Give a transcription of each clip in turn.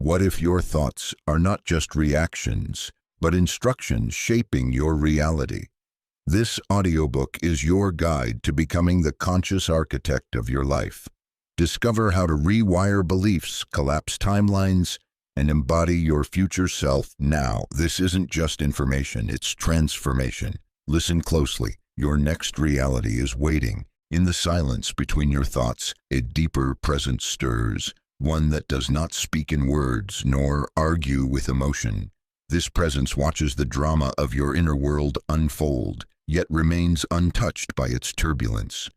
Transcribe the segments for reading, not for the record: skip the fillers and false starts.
What if your thoughts are not just reactions, but instructions shaping your reality? This audiobook is your guide to becoming the conscious architect of your life. Discover how to rewire beliefs, collapse timelines, and embody your future self now. This isn't just information, it's transformation. Listen closely. Your next reality is waiting. In the silence between your thoughts, a deeper presence stirs, one that does not speak in words nor argue with emotion. This presence watches the drama of your inner world unfold, yet remains untouched by its turbulence.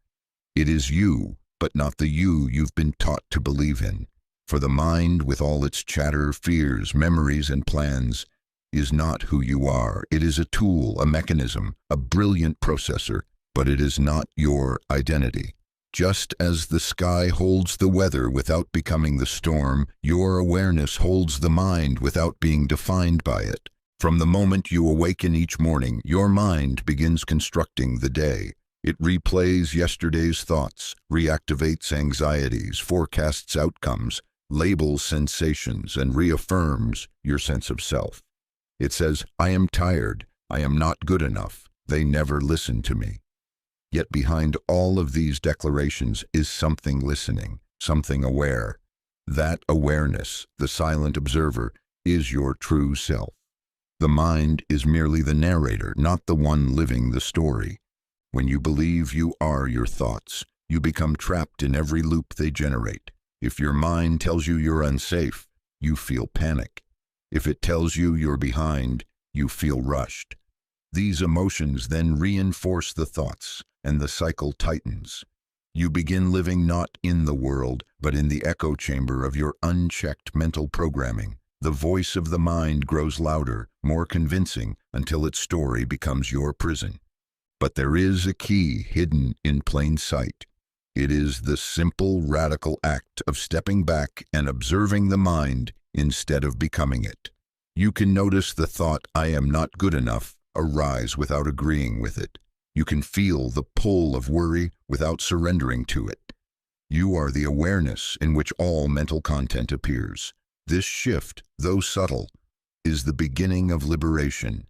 It is you, but not the you you've been taught to believe in. For the mind, with all its chatter, fears, memories, and plans, is not who you are. It is a tool, a mechanism, a brilliant processor, but it is not your identity. Just as the sky holds the weather without becoming the storm, your awareness holds the mind without being defined by it. From the moment you awaken each morning, your mind begins constructing the day. It replays yesterday's thoughts, reactivates anxieties, forecasts outcomes, labels sensations, and reaffirms your sense of self. It says, I am tired, I am not good enough, they never listen to me. Yet behind all of these declarations is something listening, something aware. That awareness, the silent observer, is your true self. The mind is merely the narrator, not the one living the story. When you believe you are your thoughts, you become trapped in every loop they generate. If your mind tells you you're unsafe, you feel panic. If it tells you you're behind, you feel rushed. These emotions then reinforce the thoughts, and the cycle tightens. You begin living not in the world, but in the echo chamber of your unchecked mental programming. The voice of the mind grows louder, more convincing, until its story becomes your prison. But there is a key hidden in plain sight. It is the simple, radical act of stepping back and observing the mind instead of becoming it. You can notice the thought, I am not good enough, arise without agreeing with it. You can feel the pull of worry without surrendering to it. You are the awareness in which all mental content appears. This shift, though subtle, is the beginning of liberation.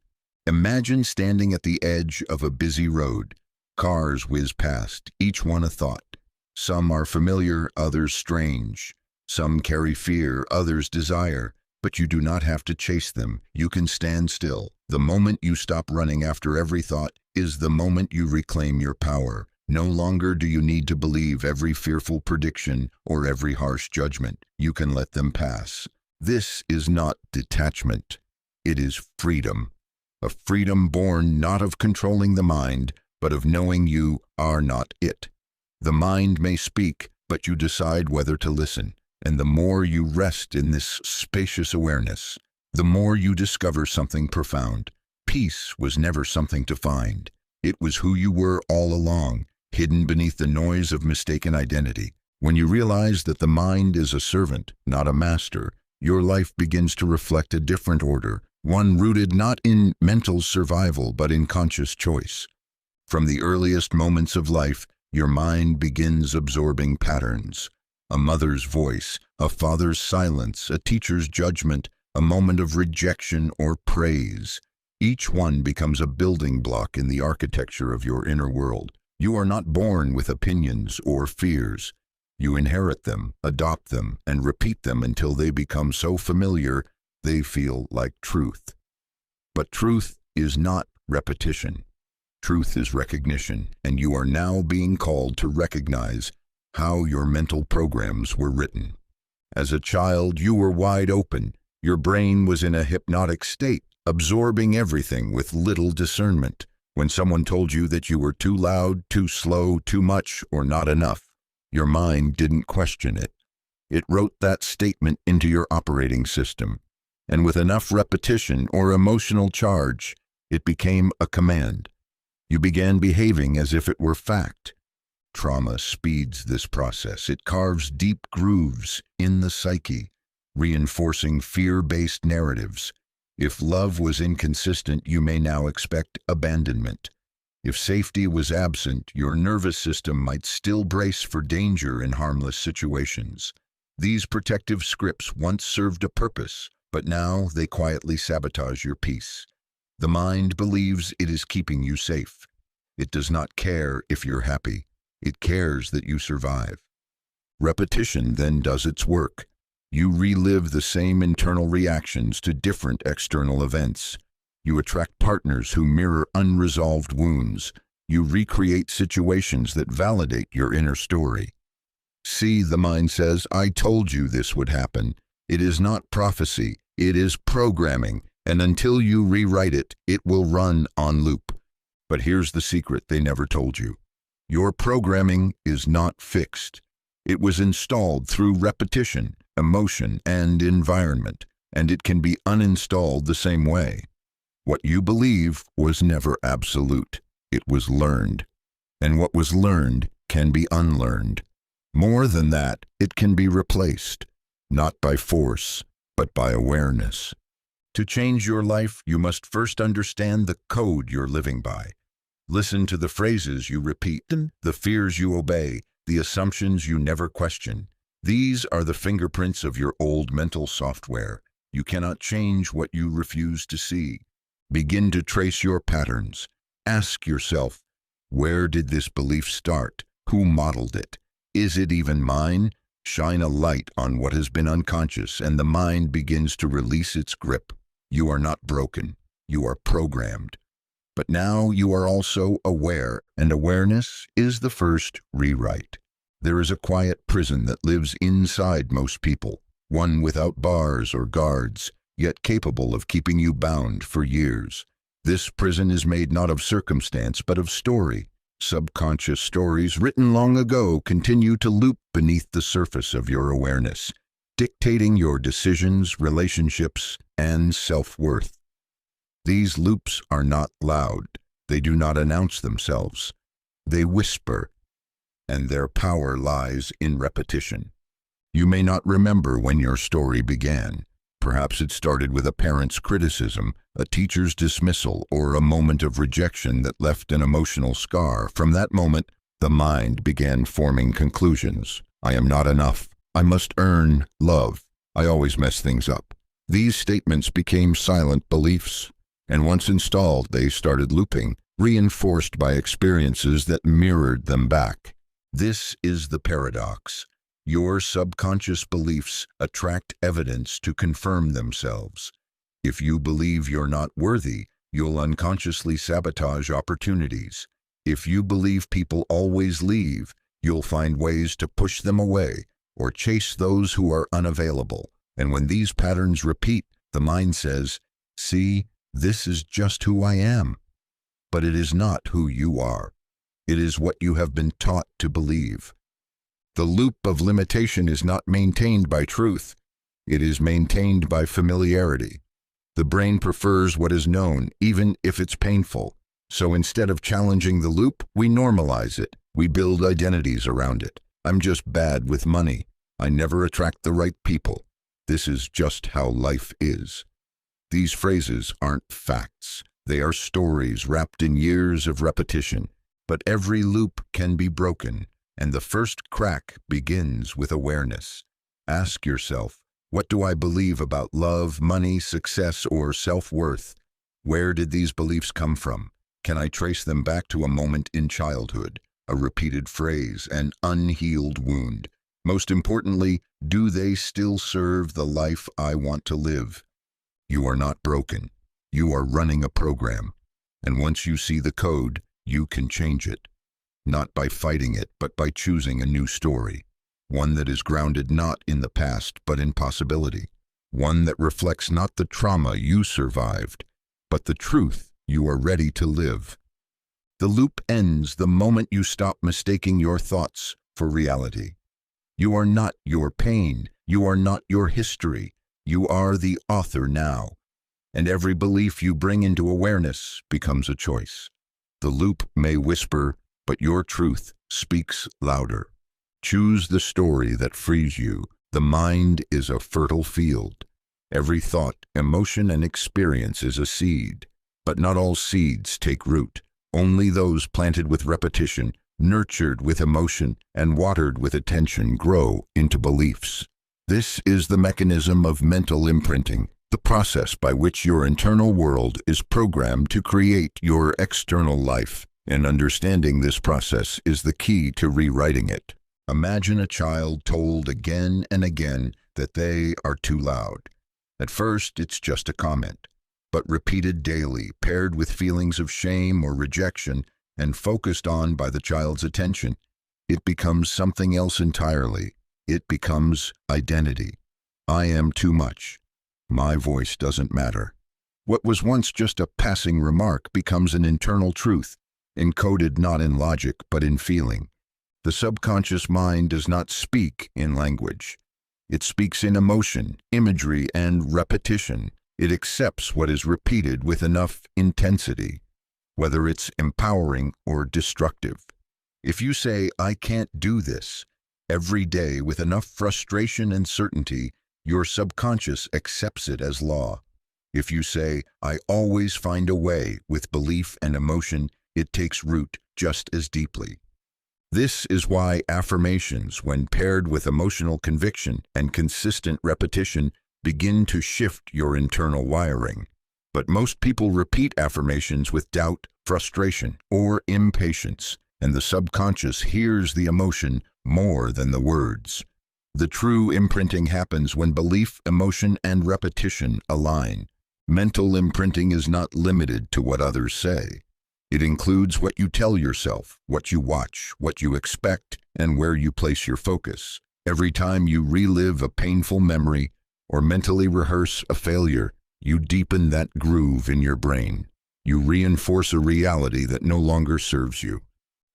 Imagine standing at the edge of a busy road. Cars whiz past, each one a thought. Some are familiar, others strange. Some carry fear, others desire. But you do not have to chase them. You can stand still. The moment you stop running after every thought is the moment you reclaim your power. No longer do you need to believe every fearful prediction or every harsh judgment. You can let them pass. This is not detachment. It is freedom. A freedom born not of controlling the mind, but of knowing you are not it. The mind may speak, but you decide whether to listen. And the more you rest in this spacious awareness, the more you discover something profound. Peace was never something to find. It was who you were all along, hidden beneath the noise of mistaken identity. When you realize that the mind is a servant, not a master, your life begins to reflect a different order, one rooted not in mental survival but in conscious choice. From the earliest moments of life, your mind begins absorbing patterns. A mother's voice, a father's silence, a teacher's judgment, a moment of rejection or praise. Each one becomes a building block in the architecture of your inner world. You are not born with opinions or fears. You inherit them, adopt them, and repeat them until they become so familiar they feel like truth. But truth is not repetition. Truth is recognition, and you are now being called to recognize how your mental programs were written. As a child, you were wide open. Your brain was in a hypnotic state, absorbing everything with little discernment. When someone told you that you were too loud, too slow, too much, or not enough, your mind didn't question it. It wrote that statement into your operating system. And with enough repetition or emotional charge, it became a command. You began behaving as if it were fact. Trauma speeds this process. It carves deep grooves in the psyche, reinforcing fear-based narratives. If love was inconsistent, you may now expect abandonment. If safety was absent, your nervous system might still brace for danger in harmless situations. These protective scripts once served a purpose, but now they quietly sabotage your peace. The mind believes it is keeping you safe. It does not care if you're happy. It cares that you survive. Repetition then does its work. You relive the same internal reactions to different external events. You attract partners who mirror unresolved wounds. You recreate situations that validate your inner story. See, the mind says, I told you this would happen. It is not prophecy, it is programming, and until you rewrite it, it will run on loop. But here's the secret they never told you. Your programming is not fixed. It was installed through repetition, emotion, and environment, and it can be uninstalled the same way. What you believe was never absolute. It was learned. And what was learned can be unlearned. More than that, it can be replaced, not by force, but by awareness. To change your life, you must first understand the code you're living by. Listen to the phrases you repeat, the fears you obey, the assumptions you never question. These are the fingerprints of your old mental software. You cannot change what you refuse to see. Begin to trace your patterns. Ask yourself, where did this belief start? Who modeled it? Is it even mine? Shine a light on what has been unconscious, and the mind begins to release its grip. You are not broken. You are programmed. But now you are also aware, and awareness is the first rewrite. There is a quiet prison that lives inside most people, one without bars or guards, yet capable of keeping you bound for years. This prison is made not of circumstance, but of story. Subconscious stories written long ago continue to loop beneath the surface of your awareness, dictating your decisions, relationships, and self-worth. These loops are not loud. They do not announce themselves. They whisper, and their power lies in repetition. You may not remember when your story began. Perhaps it started with a parent's criticism, a teacher's dismissal, or a moment of rejection that left an emotional scar. From that moment, the mind began forming conclusions. I am not enough. I must earn love. I always mess things up. These statements became silent beliefs, and once installed, they started looping, reinforced by experiences that mirrored them back. This is the paradox. Your subconscious beliefs attract evidence to confirm themselves. If you believe you're not worthy, you'll unconsciously sabotage opportunities. If you believe people always leave, you'll find ways to push them away or chase those who are unavailable. And when these patterns repeat, the mind says, see, this is just who I am. But it is not who you are. It is what you have been taught to believe. The loop of limitation is not maintained by truth. It is maintained by familiarity. The brain prefers what is known, even if it's painful. So instead of challenging the loop, we normalize it. We build identities around it. I'm just bad with money. I never attract the right people. This is just how life is. These phrases aren't facts. They are stories wrapped in years of repetition. But every loop can be broken. And the first crack begins with awareness. Ask yourself, what do I believe about love, money, success, or self-worth? Where did these beliefs come from? Can I trace them back to a moment in childhood, a repeated phrase, an unhealed wound? Most importantly, do they still serve the life I want to live? You are not broken. You are running a program. And once you see the code, you can change it. Not by fighting it, but by choosing a new story. One that is grounded not in the past, but in possibility. One that reflects not the trauma you survived, but the truth you are ready to live. The loop ends the moment you stop mistaking your thoughts for reality. You are not your pain. You are not your history. You are the author now. And every belief you bring into awareness becomes a choice. The loop may whisper, but your truth speaks louder. Choose the story that frees you. The mind is a fertile field. Every thought, emotion, and experience is a seed. But not all seeds take root. Only those planted with repetition, nurtured with emotion, and watered with attention grow into beliefs. This is the mechanism of mental imprinting, the process by which your internal world is programmed to create your external life. And understanding this process is the key to rewriting it. Imagine a child told again and again that they are too loud. At first, it's just a comment, but repeated daily, paired with feelings of shame or rejection, and focused on by the child's attention, it becomes something else entirely. It becomes identity. I am too much. My voice doesn't matter. What was once just a passing remark becomes an internal truth, encoded not in logic but in feeling. The subconscious mind does not speak in language. It speaks in emotion, imagery, and repetition. It accepts what is repeated with enough intensity, whether it's empowering or destructive. If you say, "I can't do this," every day with enough frustration and certainty, your subconscious accepts it as law. If you say, "I always find a way," with belief and emotion, it takes root just as deeply. This is why affirmations, when paired with emotional conviction and consistent repetition, begin to shift your internal wiring. But most people repeat affirmations with doubt, frustration, or impatience, and the subconscious hears the emotion more than the words. The true imprinting happens when belief, emotion, and repetition align. Mental imprinting is not limited to what others say. It includes what you tell yourself, what you watch, what you expect, and where you place your focus. Every time you relive a painful memory or mentally rehearse a failure, you deepen that groove in your brain. You reinforce a reality that no longer serves you.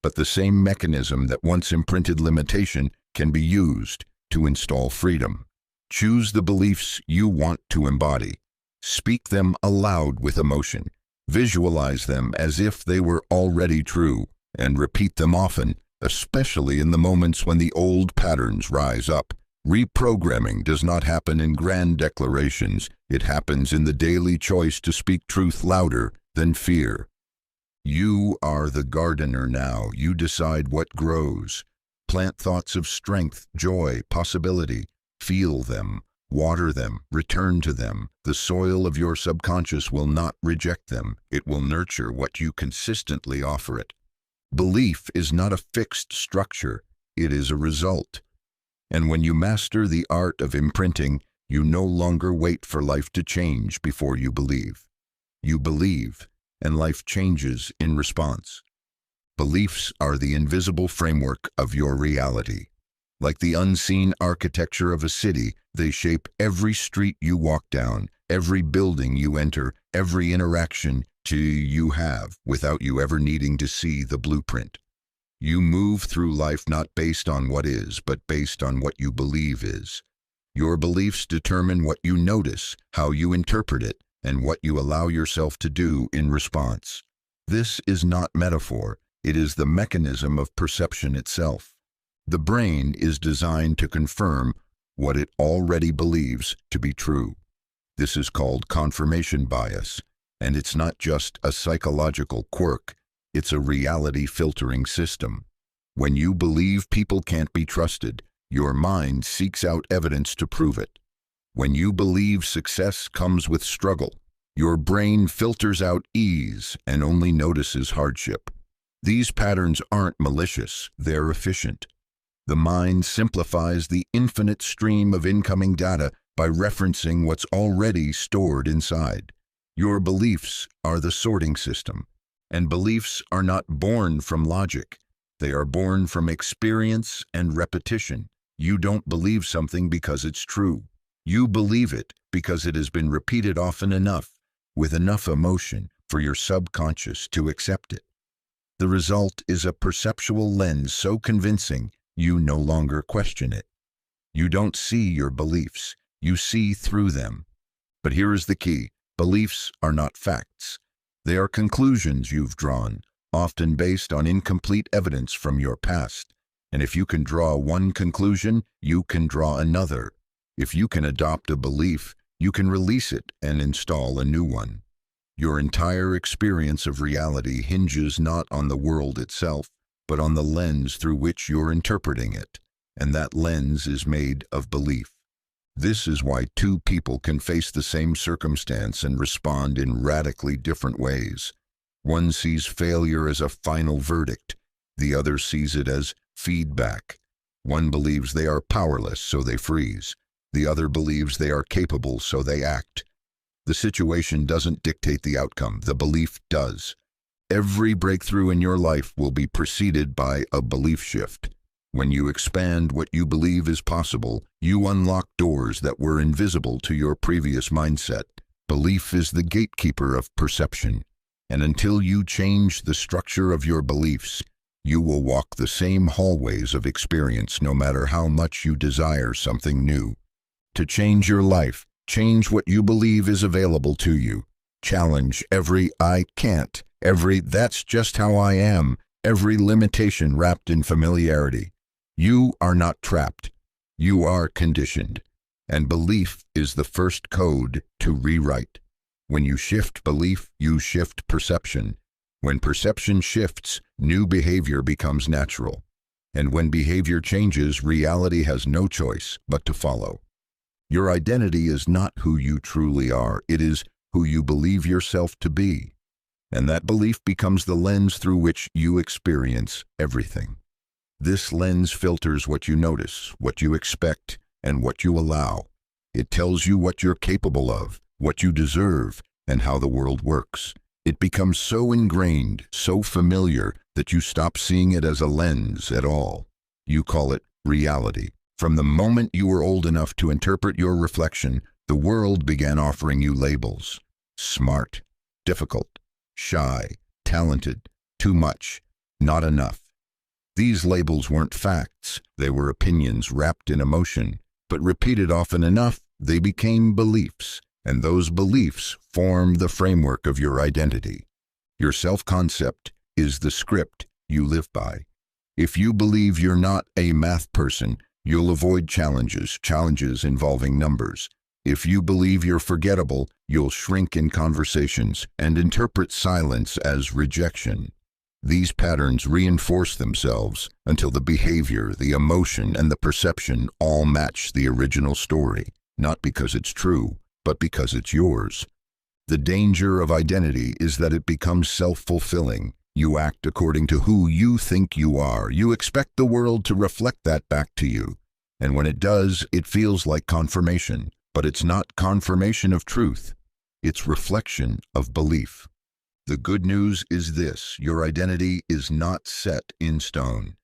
But the same mechanism that once imprinted limitation can be used to install freedom. Choose the beliefs you want to embody. Speak them aloud with emotion. Visualize them as if they were already true, and repeat them often, especially in the moments when the old patterns rise up. Reprogramming does not happen in grand declarations. It happens in the daily choice to speak truth louder than fear. You are the gardener now. You decide what grows. Plant thoughts of strength, joy, possibility. Feel them, water them, return to them. The soil of your subconscious will not reject them. It will nurture what you consistently offer it. Belief is not a fixed structure. It is a result. And when you master the art of imprinting, you no longer wait for life to change before you believe. You believe, and life changes in response. Beliefs are the invisible framework of your reality. Like the unseen architecture of a city, they shape every street you walk down, every building you enter, every interaction you have, without you ever needing to see the blueprint. You move through life not based on what is, but based on what you believe is. Your beliefs determine what you notice, how you interpret it, and what you allow yourself to do in response. This is not metaphor. It is the mechanism of perception itself. The brain is designed to confirm what it already believes to be true. This is called confirmation bias, and it's not just a psychological quirk. It's a reality filtering system. When you believe people can't be trusted, your mind seeks out evidence to prove it. When you believe success comes with struggle, your brain filters out ease and only notices hardship. These patterns aren't malicious, they're efficient. The mind simplifies the infinite stream of incoming data by referencing what's already stored inside. Your beliefs are the sorting system, and beliefs are not born from logic. They are born from experience and repetition. You don't believe something because it's true. You believe it because it has been repeated often enough, with enough emotion for your subconscious to accept it. The result is a perceptual lens so convincing you no longer question it. You don't see your beliefs, you see through them. But here is the key: beliefs are not facts. They are conclusions you've drawn, often based on incomplete evidence from your past. And if you can draw one conclusion, you can draw another. If you can adopt a belief, you can release it and install a new one. Your entire experience of reality hinges not on the world itself, but on the lens through which you're interpreting it. And that lens is made of belief. This is why two people can face the same circumstance and respond in radically different ways. One sees failure as a final verdict. The other sees it as feedback. One believes they are powerless, so they freeze. The other believes they are capable, so they act. The situation doesn't dictate the outcome. The belief does. Every breakthrough in your life will be preceded by a belief shift. When you expand what you believe is possible, you unlock doors that were invisible to your previous mindset. Belief is the gatekeeper of perception. And until you change the structure of your beliefs, you will walk the same hallways of experience no matter how much you desire something new. To change your life, change what you believe is available to you. Challenge every "I can't," every "that's just how I am," every limitation wrapped in familiarity. You are not trapped. You are conditioned. And belief is the first code to rewrite. When you shift belief, you shift perception. When perception shifts, new behavior becomes natural. And when behavior changes, reality has no choice but to follow. Your identity is not who you truly are. It is who you believe yourself to be. And that belief becomes the lens through which you experience everything. This lens filters what you notice, what you expect, and what you allow. It tells you what you're capable of, what you deserve, and how the world works. It becomes so ingrained, so familiar, that you stop seeing it as a lens at all. You call it reality. From the moment you were old enough to interpret your reflection, the world began offering you labels. Smart, difficult, shy, talented, too much, not enough. These labels weren't facts. They were opinions wrapped in emotion. But repeated often enough, they became beliefs. And those beliefs form the framework of your identity. Your self-concept is the script you live by. If you believe you're not a math person, you'll avoid challenges involving numbers. If you believe you're forgettable, you'll shrink in conversations and interpret silence as rejection. These patterns reinforce themselves until the behavior, the emotion, and the perception all match the original story, not because it's true, but because it's yours. The danger of identity is that it becomes self-fulfilling. You act according to who you think you are. You expect the world to reflect that back to you. And when it does, it feels like confirmation. But it's not confirmation of truth. It's reflection of belief. The good news is this: your identity is not set in stone.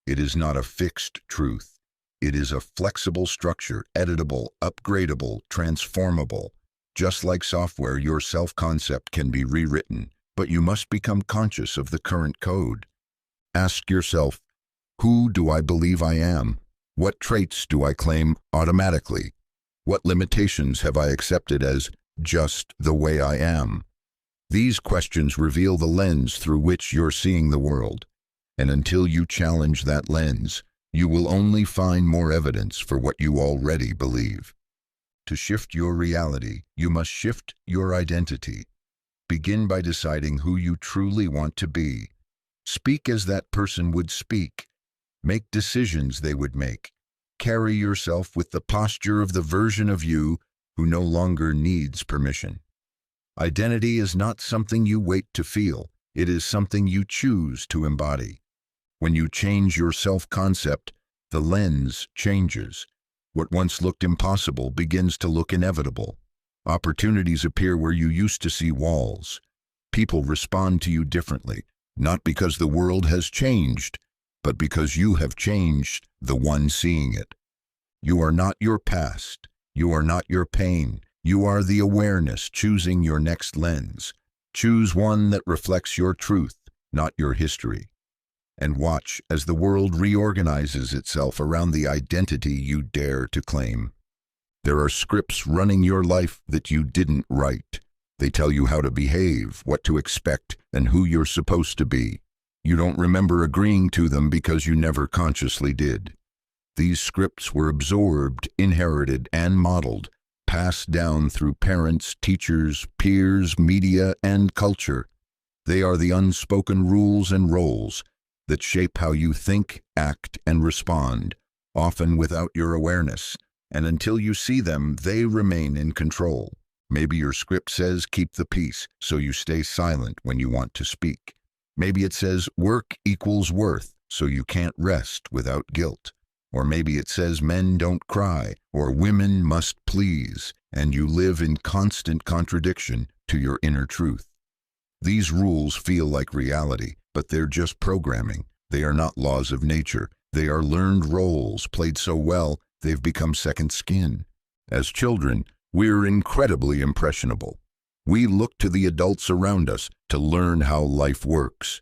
It is not a fixed truth. It is a flexible structure, editable, upgradable, transformable. Just like software, your self-concept can be rewritten, but you must become conscious of the current code. Ask yourself, who do I believe I am? What traits do I claim automatically? What limitations have I accepted as just the way I am? These questions reveal the lens through which you're seeing the world. And until you challenge that lens, you will only find more evidence for what you already believe. To shift your reality, you must shift your identity. Begin by deciding who you truly want to be. Speak as that person would speak. Make decisions they would make. Carry yourself with the posture of the version of you who no longer needs permission. Identity is not something you wait to feel. It is something you choose to embody. When you change your self-concept, the lens changes. What once looked impossible begins to look inevitable. Opportunities appear where you used to see walls. People respond to you differently, not because the world has changed, but because you have changed the one seeing it. You are not your past. You are not your pain. You are the awareness choosing your next lens. Choose one that reflects your truth, not your history. And watch as the world reorganizes itself around the identity you dare to claim. There are scripts running your life that you didn't write. They tell you how to behave, what to expect, and who you're supposed to be. You don't remember agreeing to them because you never consciously did. These scripts were absorbed, inherited, and modeled, passed down through parents, teachers, peers, media, and culture. They are the unspoken rules and roles that shape how you think, act, and respond, often without your awareness. And until you see them, they remain in control. Maybe your script says keep the peace, so you stay silent when you want to speak. Maybe it says work equals worth, so you can't rest without guilt. Or maybe it says men don't cry, or women must please, and you live in constant contradiction to your inner truth. These rules feel like reality, but they're just programming. They are not laws of nature. They are learned roles played so well they've become second skin. As children, we're incredibly impressionable. We look to the adults around us to learn how life works.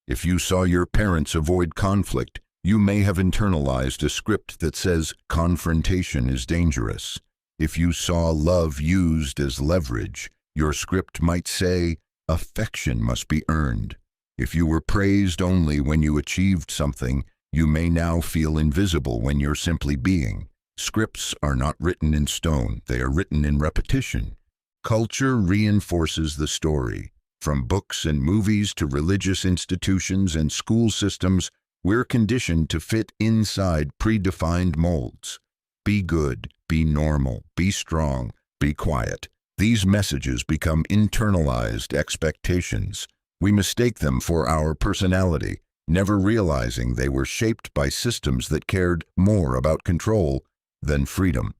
If you saw your parents avoid conflict, you may have internalized a script that says confrontation is dangerous. If you saw love used as leverage, your script might say affection must be earned. If you were praised only when you achieved something, you may now feel invisible when you're simply being. Scripts are not written in stone, they are written in repetition. Culture reinforces the story. From books and movies to religious institutions and school systems, we're conditioned to fit inside predefined molds. Be good, be normal, be strong, be quiet. These messages become internalized expectations. We mistake them for our personality, never realizing they were shaped by systems that cared more about control than freedom.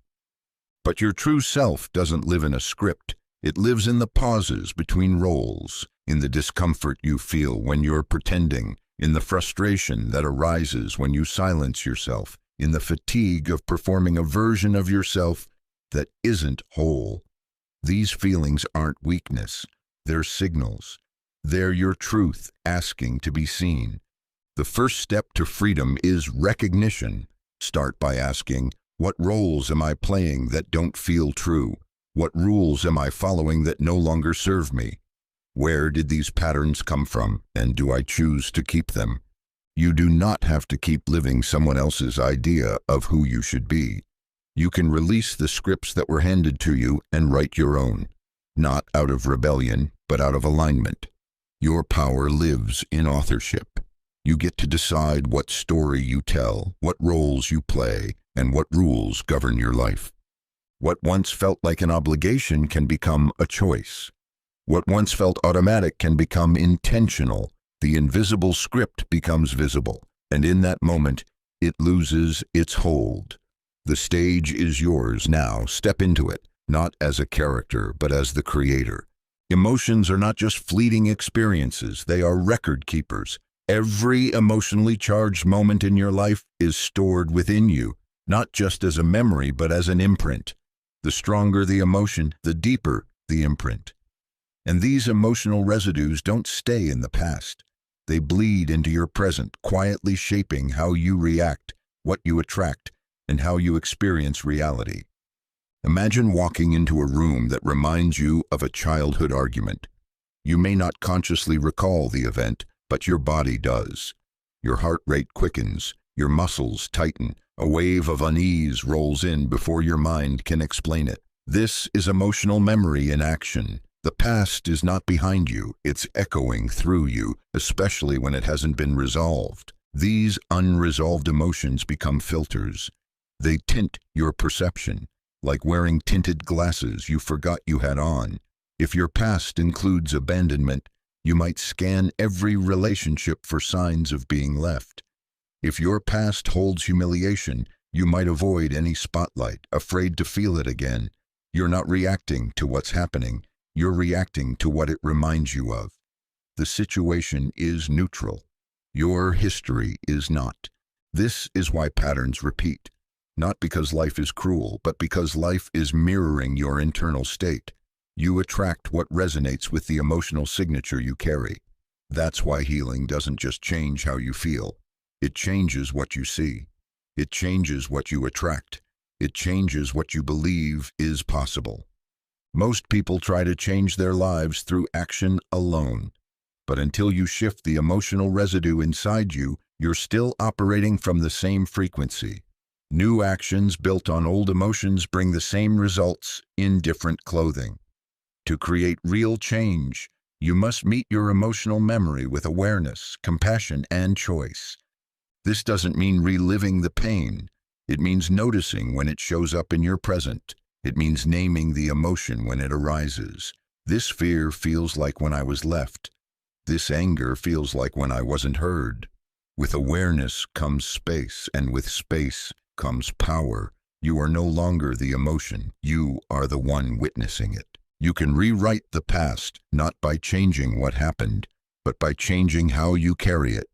But your true self doesn't live in a script. It lives in the pauses between roles, in the discomfort you feel when you're pretending, in the frustration that arises when you silence yourself, in the fatigue of performing a version of yourself that isn't whole. These feelings aren't weakness, they're signals. They're your truth asking to be seen. The first step to freedom is recognition. Start by asking, what roles am I playing that don't feel true? What rules am I following that no longer serve me? Where did these patterns come from, and do I choose to keep them? You do not have to keep living someone else's idea of who you should be. You can release the scripts that were handed to you and write your own, not out of rebellion, but out of alignment. Your power lives in authorship. You get to decide what story you tell, what roles you play, and what rules govern your life. What once felt like an obligation can become a choice. What once felt automatic can become intentional. The invisible script becomes visible, and in that moment, it loses its hold. The stage is yours now. Step into it, not as a character, but as the creator. Emotions are not just fleeting experiences, they are record keepers. Every emotionally charged moment in your life is stored within you, not just as a memory, but as an imprint. The stronger the emotion, the deeper the imprint. And these emotional residues don't stay in the past. They bleed into your present, quietly shaping how you react, what you attract, and how you experience reality. Imagine walking into a room that reminds you of a childhood argument. You may not consciously recall the event, but your body does. Your heart rate quickens, your muscles tighten, a wave of unease rolls in before your mind can explain it. This is emotional memory in action. The past is not behind you, it's echoing through you, especially when it hasn't been resolved. These unresolved emotions become filters. They tint your perception, like wearing tinted glasses you forgot you had on. If your past includes abandonment, you might scan every relationship for signs of being left. If your past holds humiliation, you might avoid any spotlight, afraid to feel it again. You're not reacting to what's happening, you're reacting to what it reminds you of. The situation is neutral. Your history is not. This is why patterns repeat. Not because life is cruel, but because life is mirroring your internal state. You attract what resonates with the emotional signature you carry. That's why healing doesn't just change how you feel. It changes what you see. It changes what you attract. It changes what you believe is possible. Most people try to change their lives through action alone. But until you shift the emotional residue inside you, you're still operating from the same frequency. New actions built on old emotions bring the same results in different clothing. To create real change, you must meet your emotional memory with awareness, compassion, and choice. This doesn't mean reliving the pain. It means noticing when it shows up in your present. It means naming the emotion when it arises. This fear feels like when I was left. This anger feels like when I wasn't heard. With awareness comes space, and with space comes power. You are no longer the emotion. You are the one witnessing it. You can rewrite the past, not by changing what happened, but by changing how you carry it.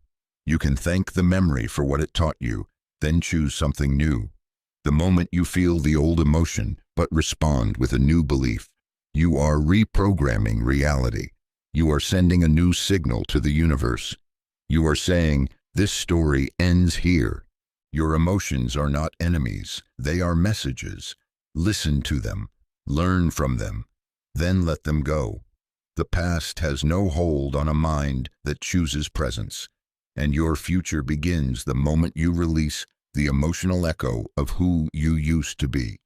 You can thank the memory for what it taught you, then choose something new. The moment you feel the old emotion, but respond with a new belief, you are reprogramming reality. You are sending a new signal to the universe. You are saying, this story ends here. Your emotions are not enemies. They are messages. Listen to them. Learn from them. Then let them go. The past has no hold on a mind that chooses presence, and your future begins the moment you release the emotional echo of who you used to be.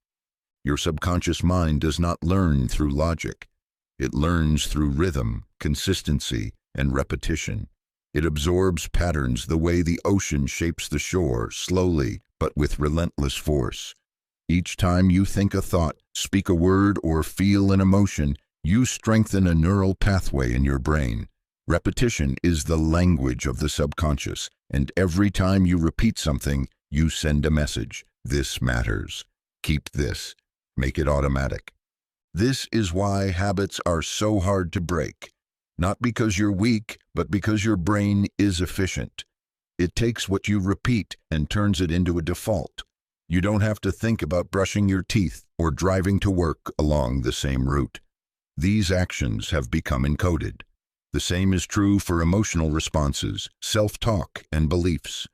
Your subconscious mind does not learn through logic. It learns through rhythm, consistency, and repetition. It absorbs patterns the way the ocean shapes the shore, slowly but with relentless force. Each time you think a thought, speak a word, or feel an emotion, you strengthen a neural pathway in your brain. Repetition is the language of the subconscious, and every time you repeat something, you send a message. This matters. Keep this. Make it automatic. This is why habits are so hard to break. Not because you're weak, but because your brain is efficient. It takes what you repeat and turns it into a default. You don't have to think about brushing your teeth or driving to work along the same route. These actions have become encoded. The same is true for emotional responses, self-talk, and beliefs.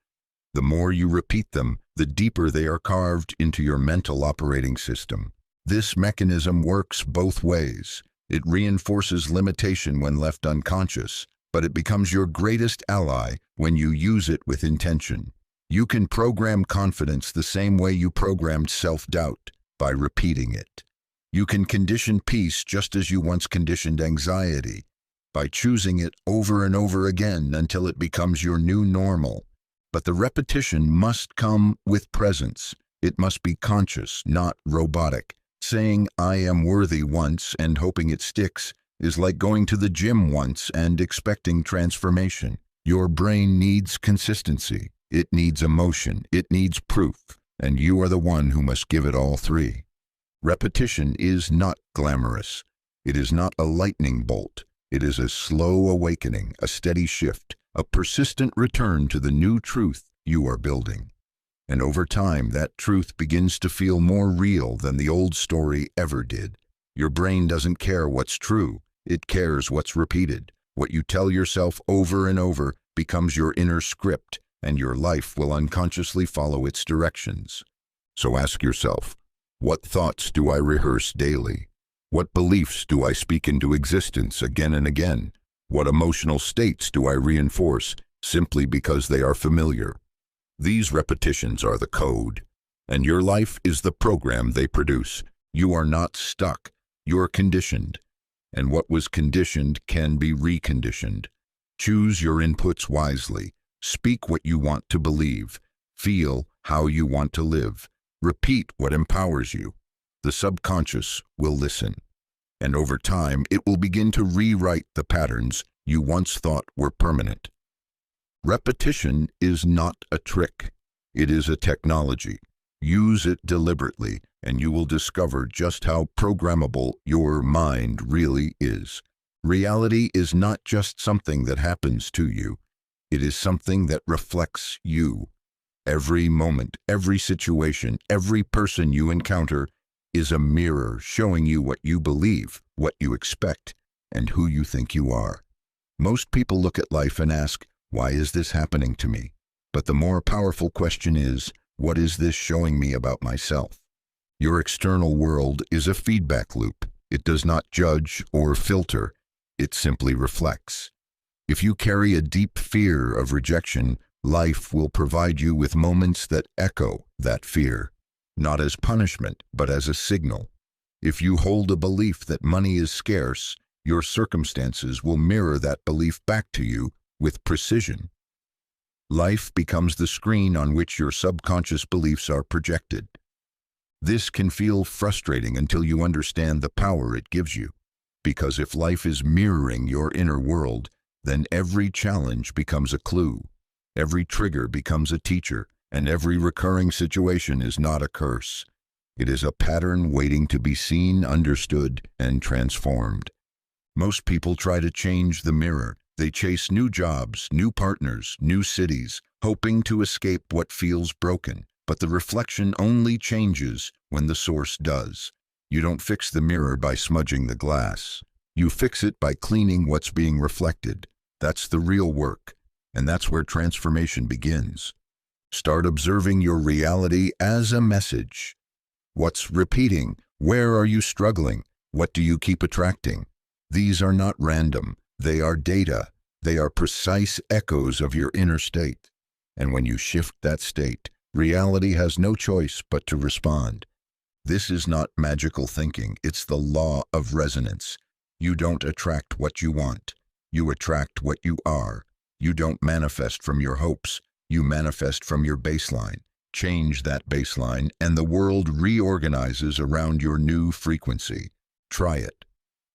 The more you repeat them, the deeper they are carved into your mental operating system. This mechanism works both ways. It reinforces limitation when left unconscious, but it becomes your greatest ally when you use it with intention. You can program confidence the same way you programmed self-doubt, by repeating it. You can condition peace just as you once conditioned anxiety, by choosing it over and over again until it becomes your new normal. But the repetition must come with presence. It must be conscious, not robotic. Saying, I am worthy once and hoping it sticks is like going to the gym once and expecting transformation. Your brain needs consistency. It needs emotion. It needs proof. And you are the one who must give it all three. Repetition is not glamorous. It is not a lightning bolt. It is a slow awakening, a steady shift, a persistent return to the new truth you are building. And over time, that truth begins to feel more real than the old story ever did. Your brain doesn't care what's true. It cares what's repeated. What you tell yourself over and over becomes your inner script, and your life will unconsciously follow its directions. So ask yourself, what thoughts do I rehearse daily? What beliefs do I speak into existence again and again? What emotional states do I reinforce simply because they are familiar? These repetitions are the code, and your life is the program they produce. You are not stuck. You're conditioned. And what was conditioned can be reconditioned. Choose your inputs wisely. Speak what you want to believe. Feel how you want to live. Repeat what empowers you. The subconscious will listen. And over time, it will begin to rewrite the patterns you once thought were permanent. Repetition is not a trick. It is a technology. Use it deliberately, and you will discover just how programmable your mind really is. Reality is not just something that happens to you. It is something that reflects you. Every moment, every situation, every person you encounter is a mirror showing you what you believe, what you expect, and who you think you are. Most people look at life and ask, why is this happening to me? But the more powerful question is, what is this showing me about myself? Your external world is a feedback loop. It does not judge or filter. It simply reflects. If you carry a deep fear of rejection, life will provide you with moments that echo that fear, not as punishment, but as a signal. If you hold a belief that money is scarce, your circumstances will mirror that belief back to you with precision. Life becomes the screen on which your subconscious beliefs are projected. This can feel frustrating until you understand the power it gives you. Because if life is mirroring your inner world, then every challenge becomes a clue, every trigger becomes a teacher, and every recurring situation is not a curse. It is a pattern waiting to be seen, understood, and transformed. Most people try to change the mirror. They chase new jobs, new partners, new cities, hoping to escape what feels broken. But the reflection only changes when the source does. You don't fix the mirror by smudging the glass. You fix it by cleaning what's being reflected. That's the real work, and that's where transformation begins. Start observing your reality as a message. What's repeating? Where are you struggling? What do you keep attracting? These are not random. They are data. They are precise echoes of your inner state. And when you shift that state, reality has no choice but to respond. This is not magical thinking. It's the law of resonance. You don't attract what you want. You attract what you are. You don't manifest from your hopes. You manifest from your baseline. Change that baseline, and the world reorganizes around your new frequency. Try it.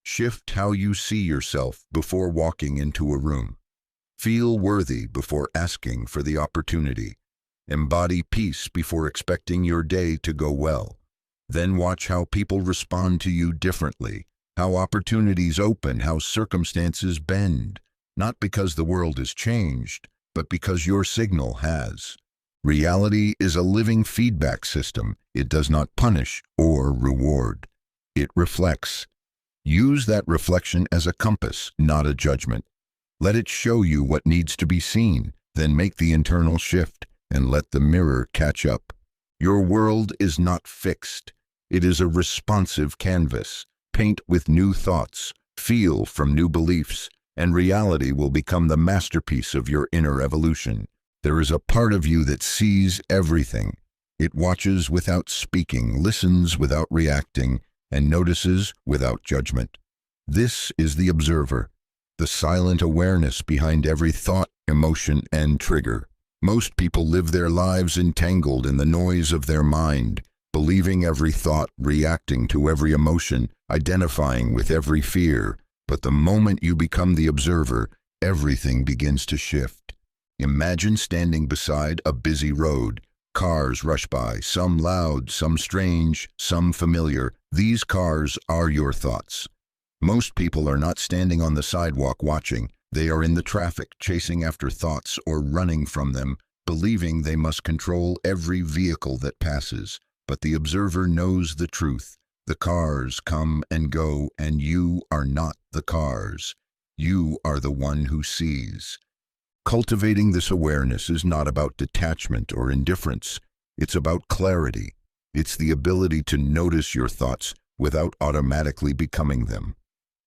Shift how you see yourself before walking into a room. Feel worthy before asking for the opportunity. Embody peace before expecting your day to go well. Then watch how people respond to you differently, how opportunities open, how circumstances bend. Not because the world has changed, but because your signal has. Reality is a living feedback system. It does not punish or reward. It reflects. Use that reflection as a compass, not a judgment. Let it show you what needs to be seen, then make the internal shift and let the mirror catch up. Your world is not fixed. It is a responsive canvas. Paint with new thoughts, feel from new beliefs, and reality will become the masterpiece of your inner evolution. There is a part of you that sees everything. It watches without speaking, listens without reacting, and notices without judgment. This is the observer, the silent awareness behind every thought, emotion, and trigger. Most people live their lives entangled in the noise of their mind, believing every thought, reacting to every emotion, identifying with every fear. But the moment you become the observer, everything begins to shift. Imagine standing beside a busy road. Cars rush by, some loud, some strange, some familiar. These cars are your thoughts. Most people are not standing on the sidewalk watching. They are in the traffic, chasing after thoughts or running from them, believing they must control every vehicle that passes. But the observer knows the truth. The cars come and go, and you are not the cars. You are the one who sees. Cultivating this awareness is not about detachment or indifference. It's about clarity. It's the ability to notice your thoughts without automatically becoming them.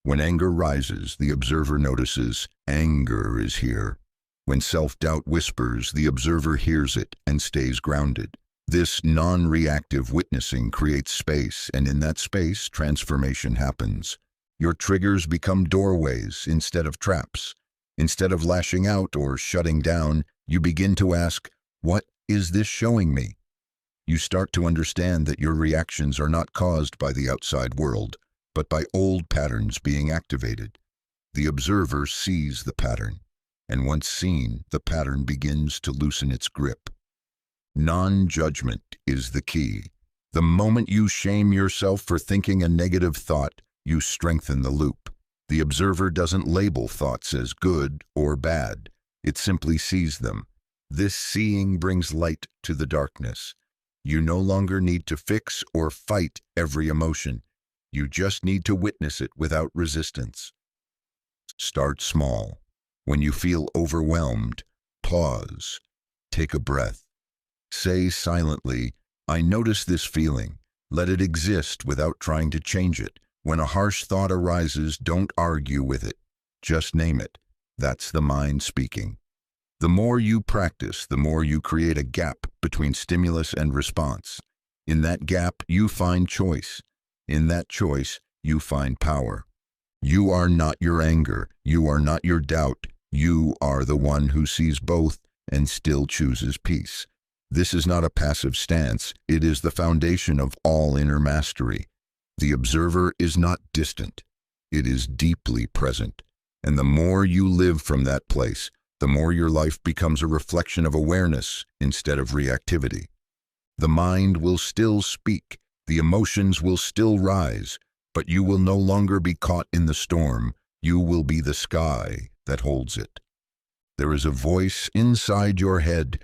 When anger rises, the observer notices anger is here. When self-doubt whispers, the observer hears it and stays grounded. This non-reactive witnessing creates space, and in that space, transformation happens. Your triggers become doorways instead of traps. Instead of lashing out or shutting down, you begin to ask, what is this showing me? You start to understand that your reactions are not caused by the outside world, but by old patterns being activated. The observer sees the pattern, and once seen, the pattern begins to loosen its grip. Non-judgment is the key. The moment you shame yourself for thinking a negative thought, you strengthen the loop. The observer doesn't label thoughts as good or bad. It simply sees them. This seeing brings light to the darkness. You no longer need to fix or fight every emotion. You just need to witness it without resistance. Start small. When you feel overwhelmed, pause. Take a breath. Say silently, I notice this feeling. Let it exist without trying to change it. When a harsh thought arises, don't argue with it. Just name it. That's the mind speaking. The more you practice, the more you create a gap between stimulus and response. In that gap, you find choice. In that choice, you find power. You are not your anger. You are not your doubt. You are the one who sees both and still chooses peace. This is not a passive stance, it is the foundation of all inner mastery. The observer is not distant, it is deeply present. And the more you live from that place, the more your life becomes a reflection of awareness instead of reactivity. The mind will still speak, the emotions will still rise, but you will no longer be caught in the storm, you will be the sky that holds it. There is a voice inside your head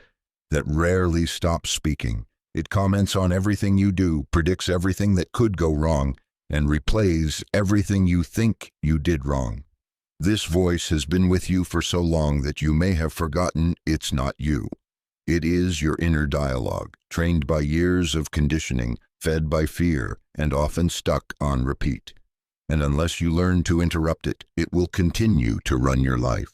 that rarely stops speaking. It comments on everything you do, predicts everything that could go wrong, and replays everything you think you did wrong. This voice has been with you for so long that you may have forgotten it's not you. It is your inner dialogue, trained by years of conditioning, fed by fear, and often stuck on repeat. And unless you learn to interrupt it, it will continue to run your life.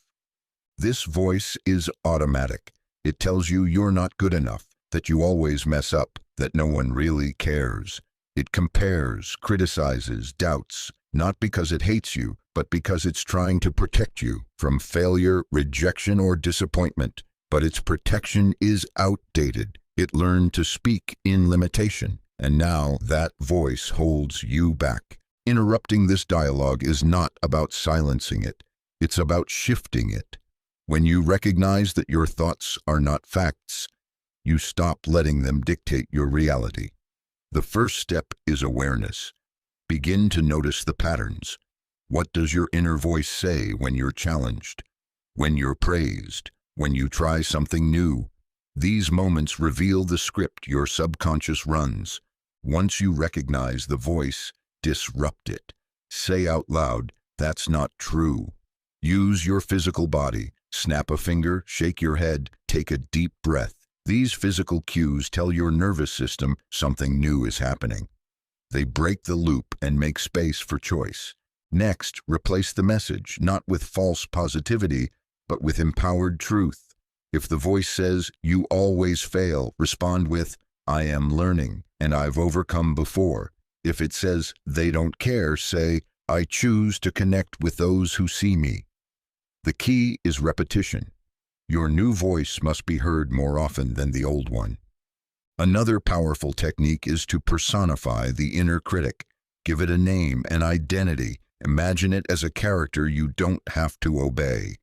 This voice is automatic. It tells you you're not good enough, that you always mess up, that no one really cares. It compares, criticizes, doubts, not because it hates you, but because it's trying to protect you from failure, rejection, or disappointment. But its protection is outdated. It learned to speak in limitation, and now that voice holds you back. Interrupting this dialogue is not about silencing it. It's about shifting it. When you recognize that your thoughts are not facts, you stop letting them dictate your reality. The first step is awareness. Begin to notice the patterns. What does your inner voice say when you're challenged? When you're praised? When you try something new? These moments reveal the script your subconscious runs. Once you recognize the voice, disrupt it. Say out loud, "That's not true." Use your physical body. Snap a finger, shake your head, take a deep breath. These physical cues tell your nervous system something new is happening. They break the loop and make space for choice. Next, replace the message, not with false positivity, but with empowered truth. If the voice says, "You always fail," respond with, "I am learning, and I've overcome before." If it says, "They don't care," say, "I choose to connect with those who see me." The key is repetition. Your new voice must be heard more often than the old one. Another powerful technique is to personify the inner critic. Give it a name, an identity. Imagine it as a character you don't have to obey.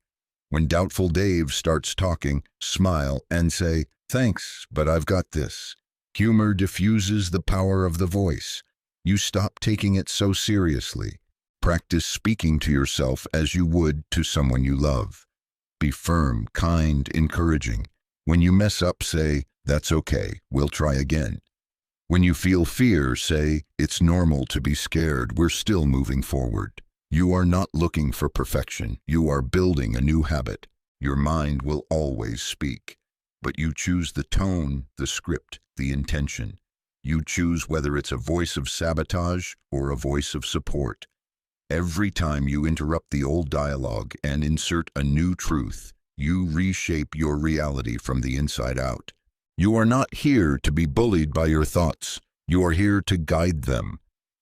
When Doubtful Dave starts talking, smile and say, "Thanks, but I've got this." Humor diffuses the power of the voice. You stop taking it so seriously. Practice speaking to yourself as you would to someone you love. Be firm, kind, encouraging. When you mess up, say, "That's okay, we'll try again." When you feel fear, say, "It's normal to be scared, we're still moving forward." You are not looking for perfection. You are building a new habit. Your mind will always speak, but you choose the tone, the script, the intention. You choose whether it's a voice of sabotage or a voice of support. Every time you interrupt the old dialogue and insert a new truth, you reshape your reality from the inside out. You are not here to be bullied by your thoughts. You are here to guide them.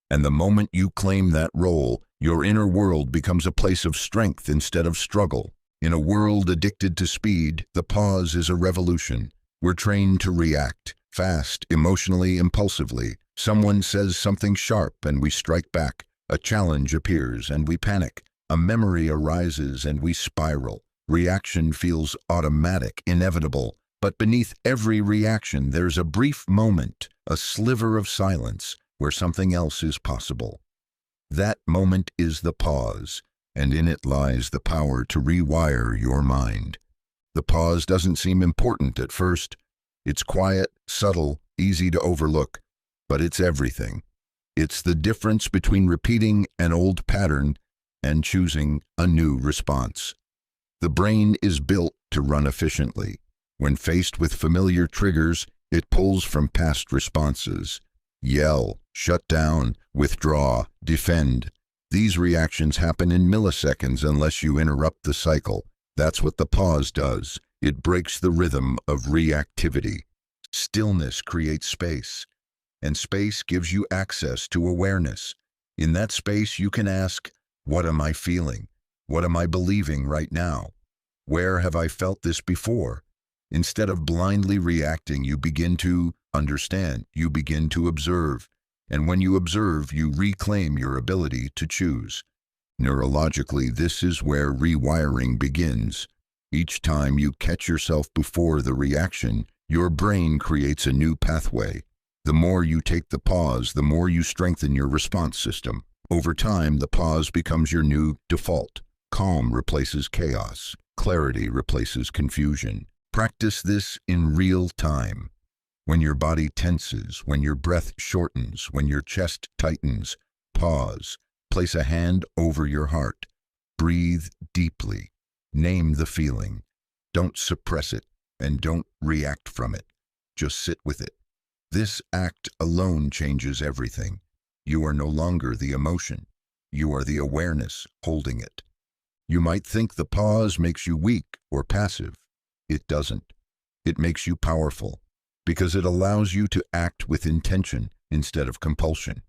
And the moment you claim that role, your inner world becomes a place of strength instead of struggle. In a world addicted to speed, the pause is a revolution. We're trained to react, fast, emotionally, impulsively. Someone says something sharp and we strike back. A challenge appears and we panic. A memory arises and we spiral. Reaction feels automatic, inevitable. But beneath every reaction, there's a brief moment, a sliver of silence, where something else is possible. That moment is the pause, and in it lies the power to rewire your mind. The pause doesn't seem important at first. It's quiet, subtle, easy to overlook, but it's everything. It's the difference between repeating an old pattern and choosing a new response. The brain is built to run efficiently. When faced with familiar triggers, it pulls from past responses. Yell, shut down, withdraw, defend. These reactions happen in milliseconds unless you interrupt the cycle. That's what the pause does. It breaks the rhythm of reactivity. Stillness creates space, and space gives you access to awareness. In that space, you can ask, "What am I feeling? What am I believing right now? Where have I felt this before?" Instead of blindly reacting, you begin to understand, you begin to observe. And when you observe, you reclaim your ability to choose. Neurologically, this is where rewiring begins. Each time you catch yourself before the reaction, your brain creates a new pathway. The more you take the pause, the more you strengthen your response system. Over time, the pause becomes your new default. Calm replaces chaos. Clarity replaces confusion. Practice this in real time. When your body tenses, when your breath shortens, when your chest tightens, pause. Place a hand over your heart. Breathe deeply. Name the feeling. Don't suppress it, and don't react from it. Just sit with it. This act alone changes everything. You are no longer the emotion. You are the awareness holding it. You might think the pause makes you weak or passive. It doesn't. It makes you powerful, because it allows you to act with intention instead of compulsion.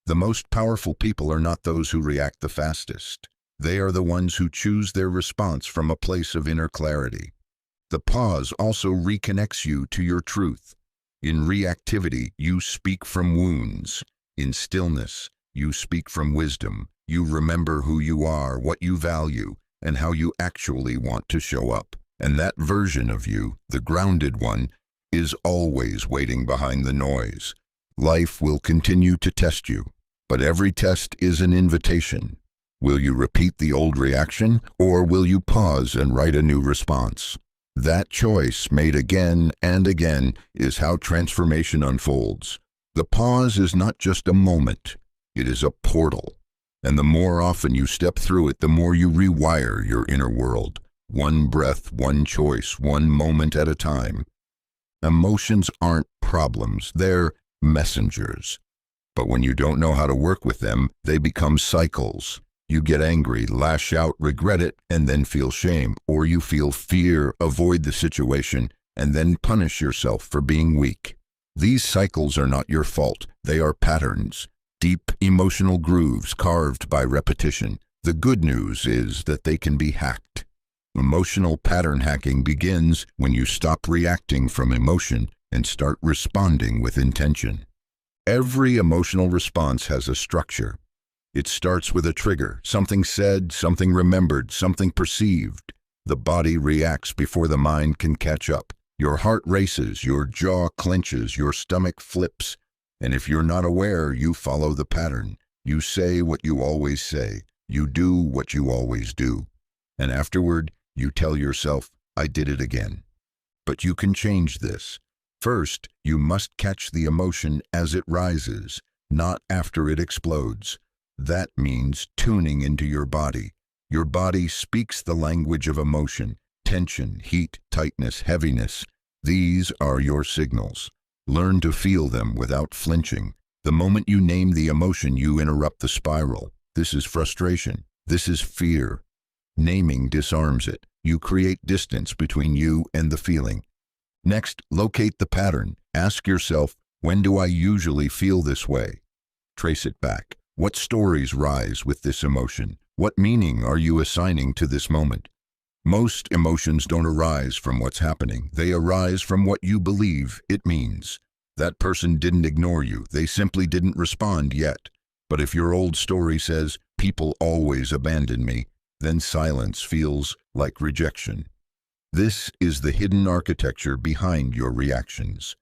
The most powerful people are not those who react the fastest. They are the ones who choose their response from a place of inner clarity. The pause also reconnects you to your truth. In reactivity, you speak from wounds. In stillness, you speak from wisdom. You remember who you are, what you value, and how you actually want to show up. And that version of you, the grounded one, is always waiting behind the noise. Life will continue to test you, but every test is an invitation. Will you repeat the old reaction, or will you pause and write a new response? That choice, made again and again, is how transformation unfolds. The pause is not just a moment, it is a portal. And the more often you step through it, the more you rewire your inner world. One breath, one choice, one moment at a time. Emotions aren't problems, they're messengers. But when you don't know how to work with them, they become cycles. You get angry, lash out, regret it, and then feel shame. Or you feel fear, avoid the situation, and then punish yourself for being weak. These cycles are not your fault. They are patterns, deep emotional grooves carved by repetition. The good news is that they can be hacked. Emotional pattern hacking begins when you stop reacting from emotion and start responding with intention. Every emotional response has a structure. It starts with a trigger, something said, something remembered, something perceived. The body reacts before the mind can catch up. Your heart races, your jaw clenches, your stomach flips. And if you're not aware, you follow the pattern. You say what you always say. You do what you always do. And afterward, you tell yourself, I did it again. But you can change this. First, you must catch the emotion as it rises, not after it explodes. That means tuning into your body. Your body speaks the language of emotion. Tension, heat, tightness, heaviness. These are your signals. Learn to feel them without flinching. The moment you name the emotion, you interrupt the spiral. This is frustration. This is fear. Naming disarms it. You create distance between you and the feeling. Next, locate the pattern. Ask yourself, when do I usually feel this way? Trace it back. What stories rise with this emotion? What meaning are you assigning to this moment? Most emotions don't arise from what's happening. They arise from what you believe it means. That person didn't ignore you. They simply didn't respond yet. But if your old story says, people always abandon me, then silence feels like rejection. This is the hidden architecture behind your reactions.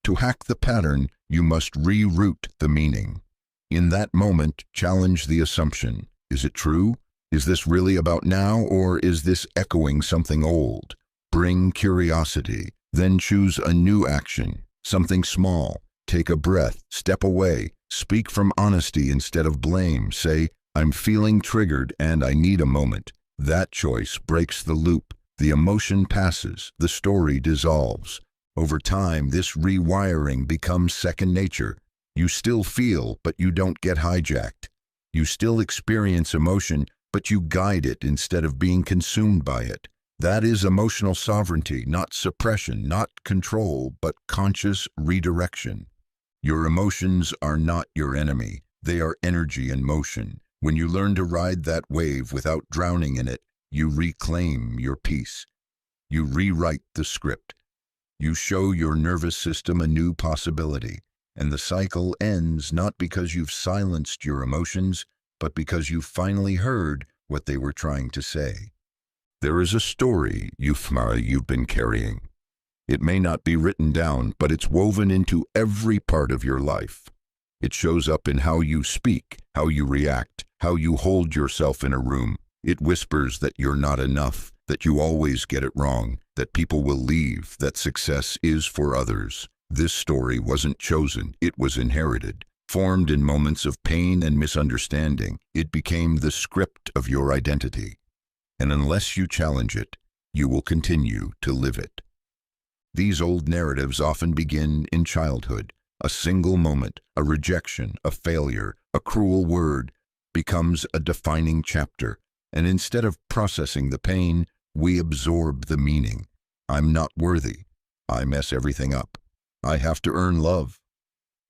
To hack the pattern, you must reroute the meaning. In that moment, challenge the assumption. Is it true? Is this really about now, or is this echoing something old? Bring curiosity, then choose a new action, something small. Take a breath, step away, speak from honesty instead of blame. Say, I'm feeling triggered and I need a moment. That choice breaks the loop. The emotion passes, the story dissolves. Over time, this rewiring becomes second nature. You still feel, but you don't get hijacked. You still experience emotion, but you guide it instead of being consumed by it. That is emotional sovereignty, not suppression, not control, but conscious redirection. Your emotions are not your enemy. They are energy in motion. When you learn to ride that wave without drowning in it, you reclaim your peace. You rewrite the script. You show your nervous system a new possibility, and the cycle ends not because you've silenced your emotions, but because you've finally heard what they were trying to say. There is a story you've been carrying. It may not be written down, but it's woven into every part of your life. It shows up in how you speak, how you react, how you hold yourself in a room. It whispers that you're not enough, that you always get it wrong, that people will leave, that success is for others. This story wasn't chosen, it was inherited. Formed in moments of pain and misunderstanding, it became the script of your identity. And unless you challenge it, you will continue to live it. These old narratives often begin in childhood. A single moment, a rejection, a failure, a cruel word becomes a defining chapter. And instead of processing the pain, we absorb the meaning. I'm not worthy. I mess everything up. I have to earn love.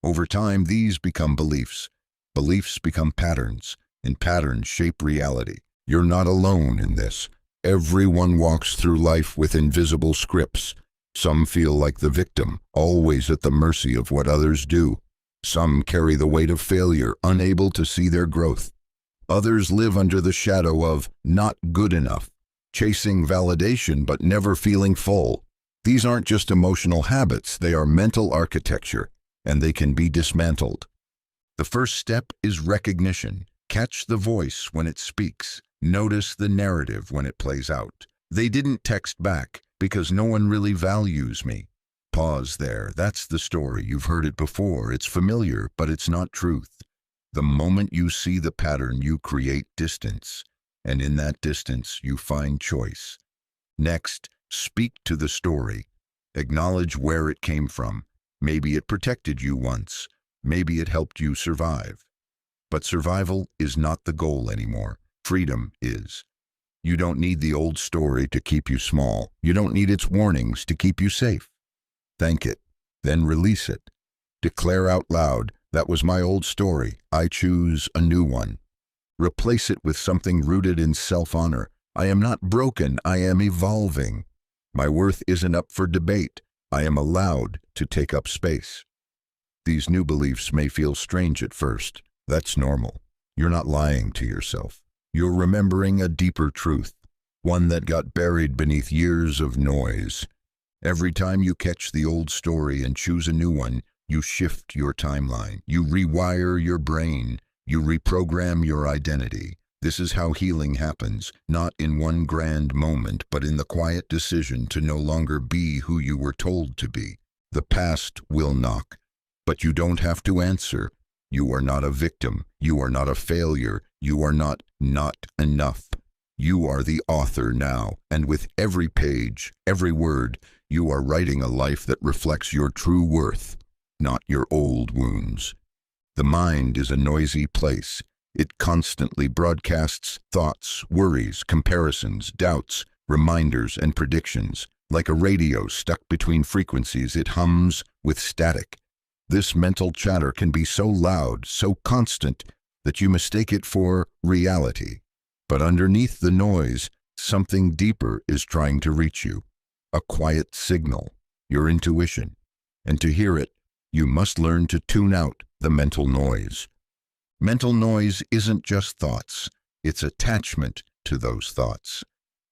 Over time, these become beliefs. Beliefs become patterns, and patterns shape reality. You're not alone in this. Everyone walks through life with invisible scripts. Some feel like the victim, always at the mercy of what others do. Some carry the weight of failure, unable to see their growth. Others live under the shadow of not good enough, chasing validation but never feeling full. These aren't just emotional habits, they are mental architecture, and they can be dismantled. The first step is recognition. Catch the voice when it speaks. Notice the narrative when it plays out. They didn't text back because no one really values me. Pause there. That's the story. You've heard it before. It's familiar, but it's not truth. The moment you see the pattern, you create distance, and in that distance, you find choice. Next, speak to the story. Acknowledge where it came from. Maybe it protected you once. Maybe it helped you survive. But survival is not the goal anymore. Freedom is. You don't need the old story to keep you small. You don't need its warnings to keep you safe. Thank it, then release it. Declare out loud, that was my old story. I choose a new one. Replace it with something rooted in self-honor. I am not broken, I am evolving. My worth isn't up for debate. I am allowed to take up space. These new beliefs may feel strange at first. That's normal. You're not lying to yourself. You're remembering a deeper truth, one that got buried beneath years of noise. Every time you catch the old story and choose a new one, you shift your timeline. You rewire your brain. You reprogram your identity. This is how healing happens, not in one grand moment, but in the quiet decision to no longer be who you were told to be. The past will knock, but you don't have to answer. You are not a victim. You are not a failure. You are not enough. You are the author now, and with every page, every word, you are writing a life that reflects your true worth, not your old wounds. The mind is a noisy place. It constantly broadcasts thoughts, worries, comparisons, doubts, reminders, and predictions. Like a radio stuck between frequencies, it hums with static. This mental chatter can be so loud, so constant, that you mistake it for reality. But underneath the noise, something deeper is trying to reach you. A quiet signal, your intuition. And to hear it, you must learn to tune out the mental noise. Mental noise isn't just thoughts, it's attachment to those thoughts.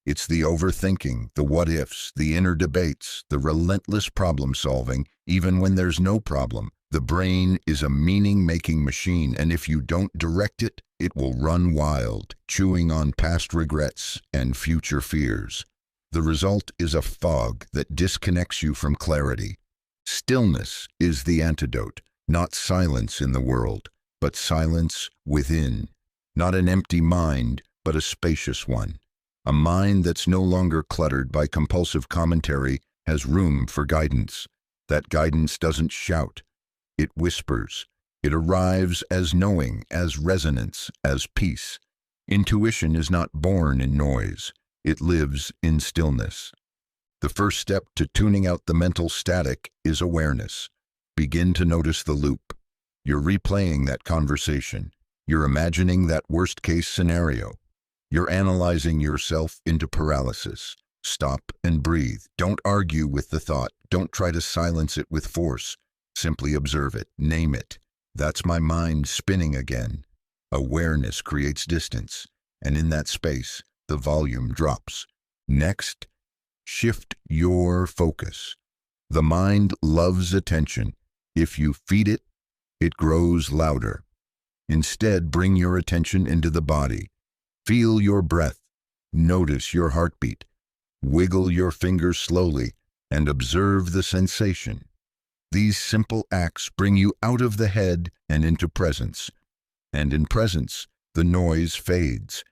It's the overthinking, the what-ifs, the inner debates, the relentless problem-solving, even when there's no problem. The brain is a meaning-making machine, and if you don't direct it, it will run wild, chewing on past regrets and future fears. The result is a fog that disconnects you from clarity. Stillness is the antidote, not silence in the world, but silence within. Not an empty mind, but a spacious one. A mind that's no longer cluttered by compulsive commentary has room for guidance. That guidance doesn't shout. It whispers. It arrives as knowing, as resonance, as peace. Intuition is not born in noise. It lives in stillness. The first step to tuning out the mental static is awareness. Begin to notice the loop. You're replaying that conversation. You're imagining that worst-case scenario. You're analyzing yourself into paralysis. Stop and breathe. Don't argue with the thought. Don't try to silence it with force. Simply observe it. Name it. That's my mind spinning again. Awareness creates distance, and in that space, the volume drops. Next, shift your focus. The mind loves attention. If you feed it, it grows louder. Instead, bring your attention into the body. Feel your breath. Notice your heartbeat. Wiggle your fingers slowly and observe the sensation. These simple acts bring you out of the head and into presence. And in presence, the noise fades.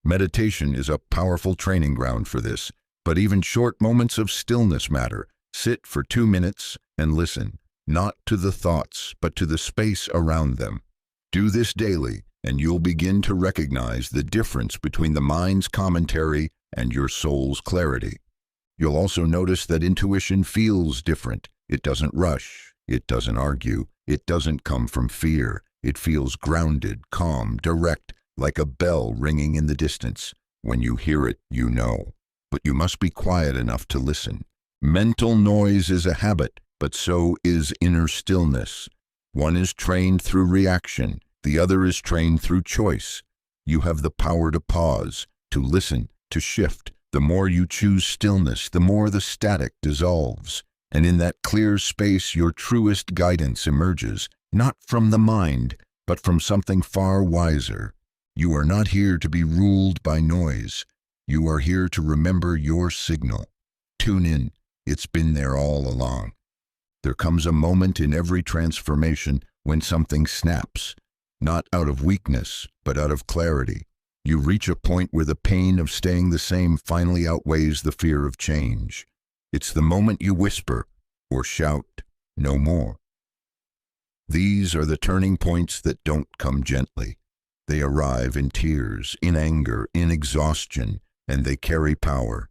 Meditation is a powerful training ground for this, but even short moments of stillness matter. Sit for 2 minutes and listen, not to the thoughts, but to the space around them. Do this daily, and you'll begin to recognize the difference between the mind's commentary and your soul's clarity. You'll also notice that intuition feels different. It doesn't rush. It doesn't argue. It doesn't come from fear. It feels grounded, calm, direct, like a bell ringing in the distance. When you hear it, you know. But you must be quiet enough to listen. Mental noise is a habit, but so is inner stillness. One is trained through reaction. The other is trained through choice. You have the power to pause, to listen, to shift. The more you choose stillness, the more the static dissolves. And in that clear space, your truest guidance emerges, not from the mind, but from something far wiser. You are not here to be ruled by noise. You are here to remember your signal. Tune in. It's been there all along. There comes a moment in every transformation when something snaps, not out of weakness, but out of clarity. You reach a point where the pain of staying the same finally outweighs the fear of change. It's the moment you whisper or shout, "No more." These are the turning points that don't come gently. They arrive in tears, in anger, in exhaustion, and they carry power.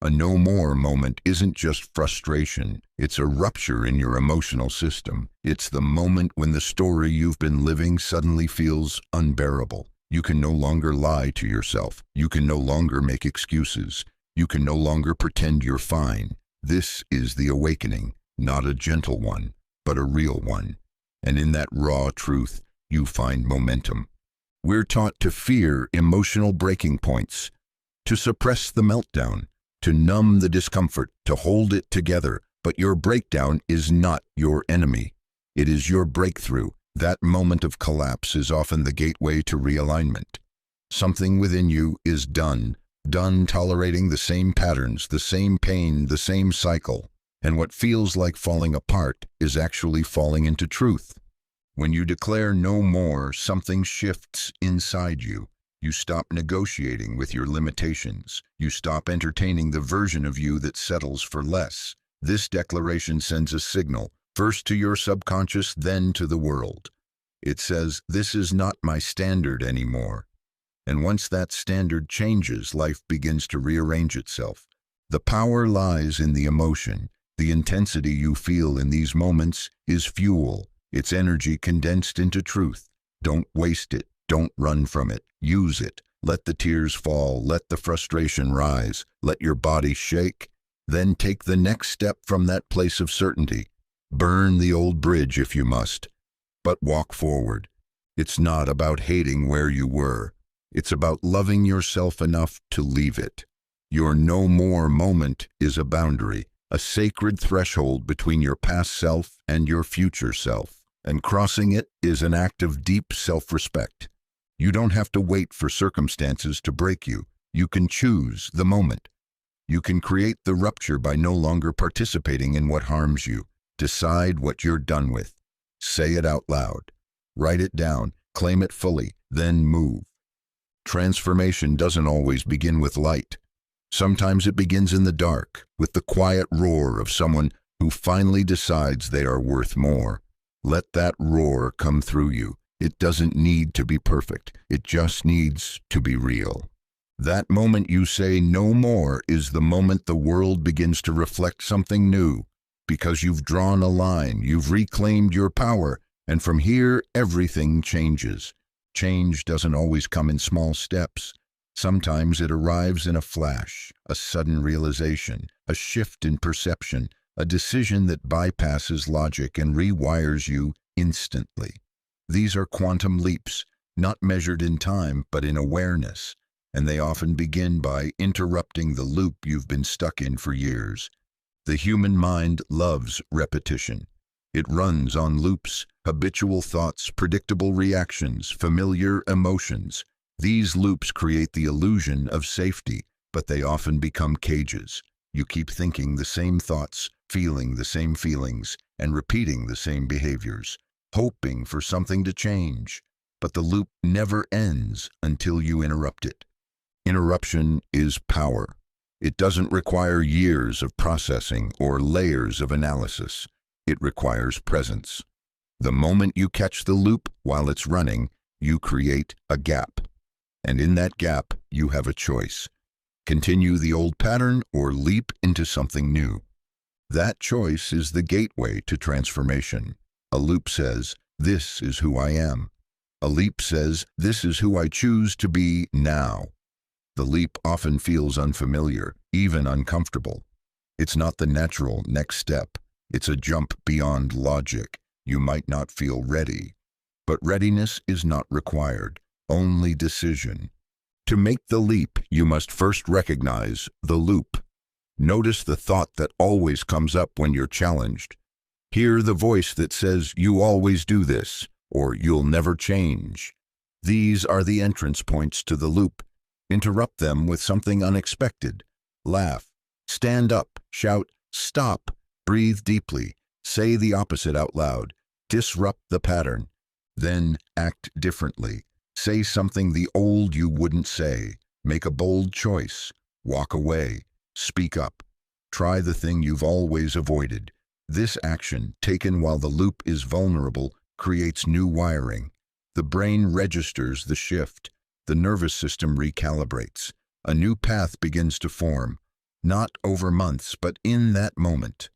A no more moment isn't just frustration. It's a rupture in your emotional system. It's the moment when the story you've been living suddenly feels unbearable. You can no longer lie to yourself. You can no longer make excuses. You can no longer pretend you're fine. This is the awakening, not a gentle one, but a real one. And in that raw truth, you find momentum. We're taught to fear emotional breaking points, to suppress the meltdown, to numb the discomfort, to hold it together. But your breakdown is not your enemy. It is your breakthrough. That moment of collapse is often the gateway to realignment. Something within you is done tolerating the same patterns, the same pain, the same cycle. And what feels like falling apart is actually falling into truth. When you declare no more, something shifts inside you. You stop negotiating with your limitations. You stop entertaining the version of you that settles for less. This declaration sends a signal, first to your subconscious, then to the world. It says, "This is not my standard anymore." And once that standard changes, life begins to rearrange itself. The power lies in the emotion. The intensity you feel in these moments is fuel. It's energy condensed into truth. Don't waste it. Don't run from it. Use it. Let the tears fall. Let the frustration rise. Let your body shake. Then take the next step from that place of certainty. Burn the old bridge if you must, but walk forward. It's not about hating where you were. It's about loving yourself enough to leave it. Your no more moment is a boundary, a sacred threshold between your past self and your future self. And crossing it is an act of deep self-respect. You don't have to wait for circumstances to break you. You can choose the moment. You can create the rupture by no longer participating in what harms you. Decide what you're done with. Say it out loud. Write it down. Claim it fully. Then move. Transformation doesn't always begin with light. Sometimes it begins in the dark, with the quiet roar of someone who finally decides they are worth more. Let that roar come through you. It doesn't need to be perfect. It just needs to be real. That moment you say no more is the moment the world begins to reflect something new. Because you've drawn a line, you've reclaimed your power, and from here everything changes. Change doesn't always come in small steps. Sometimes it arrives in a flash, a sudden realization, a shift in perception, a decision that bypasses logic and rewires you instantly. These are quantum leaps, not measured in time but in awareness, and they often begin by interrupting the loop you've been stuck in for years. The human mind loves repetition. It runs on loops, habitual thoughts, predictable reactions, familiar emotions. These loops create the illusion of safety, but they often become cages. You keep thinking the same thoughts, feeling the same feelings, and repeating the same behaviors, hoping for something to change. But the loop never ends until you interrupt it. Interruption is power. It doesn't require years of processing or layers of analysis. It requires presence. The moment you catch the loop while it's running, you create a gap. And in that gap, you have a choice. Continue the old pattern or leap into something new. That choice is the gateway to transformation. A loop says, "This is who I am." A leap says, "This is who I choose to be now." The leap often feels unfamiliar, even uncomfortable. It's not the natural next step. It's a jump beyond logic. You might not feel ready. But readiness is not required, only decision. To make the leap, you must first recognize the loop. Notice the thought that always comes up when you're challenged. Hear the voice that says, "You always do this," or "You'll never change." These are the entrance points to the loop. Interrupt them with something unexpected. Laugh, stand up, shout, stop, breathe deeply, say the opposite out loud. Disrupt the pattern. Then act differently. Say something the old you wouldn't say. Make a bold choice. Walk away. Speak up. Try the thing you've always avoided. This action, taken while the loop is vulnerable, creates new wiring. The brain registers the shift. The nervous system recalibrates. A new path begins to form, not over months, but in that moment.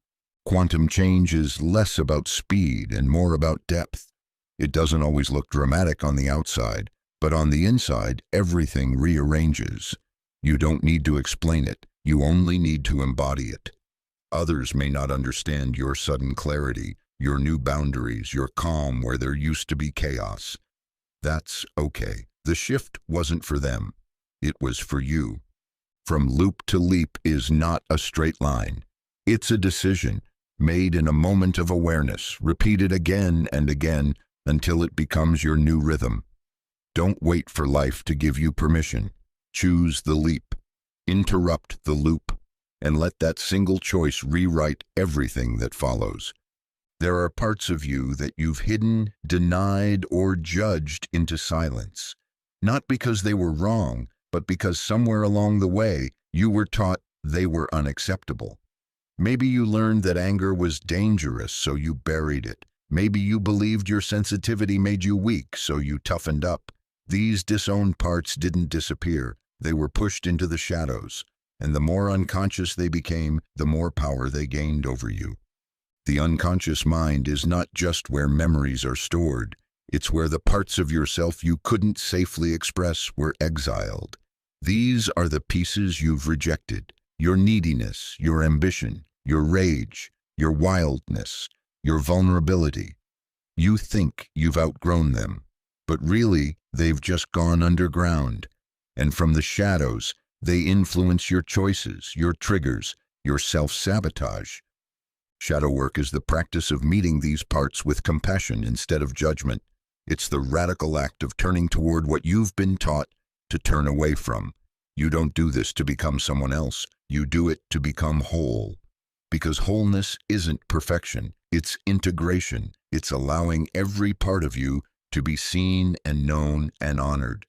Quantum change is less about speed and more about depth. It doesn't always look dramatic on the outside, but on the inside, everything rearranges. You don't need to explain it. You only need to embody it. Others may not understand your sudden clarity, your new boundaries, your calm where there used to be chaos. That's okay. The shift wasn't for them. It was for you. From loop to leap is not a straight line. It's a decision made in a moment of awareness, repeated again and again until it becomes your new rhythm. Don't wait for life to give you permission. Choose the leap. Interrupt the loop, and let that single choice rewrite everything that follows. There are parts of you that you've hidden, denied, or judged into silence. Not because they were wrong, but because somewhere along the way you were taught they were unacceptable. Maybe you learned that anger was dangerous, so you buried it. Maybe you believed your sensitivity made you weak, so you toughened up. These disowned parts didn't disappear. They were pushed into the shadows, and the more unconscious they became, the more power they gained over you. The unconscious mind is not just where memories are stored. It's where the parts of yourself you couldn't safely express were exiled. These are the pieces you've rejected. Your neediness, your ambition, your rage, your wildness, your vulnerability. You think you've outgrown them, but really they've just gone underground. And from the shadows, they influence your choices, your triggers, your self-sabotage. Shadow work is the practice of meeting these parts with compassion instead of judgment. It's the radical act of turning toward what you've been taught to turn away from. You don't do this to become someone else. You do it to become whole. Because wholeness isn't perfection. It's integration. It's allowing every part of you to be seen and known and honored.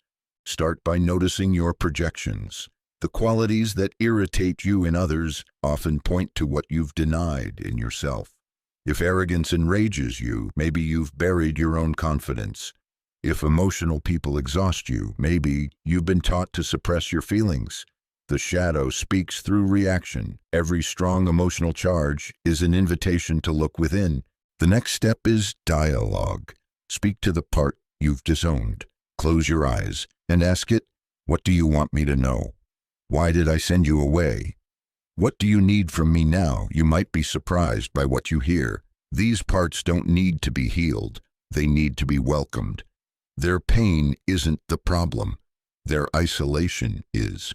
Start by noticing your projections. The qualities that irritate you in others often point to what you've denied in yourself. If arrogance enrages you, maybe you've buried your own confidence. If emotional people exhaust you, maybe you've been taught to suppress your feelings. The shadow speaks through reaction. Every strong emotional charge is an invitation to look within. The next step is dialogue. Speak to the part you've disowned. Close your eyes and ask it, What do you want me to know? Why did I send you away? What do you need from me now? You might be surprised by what you hear. These parts don't need to be healed. They need to be welcomed. Their pain isn't the problem. Their isolation is.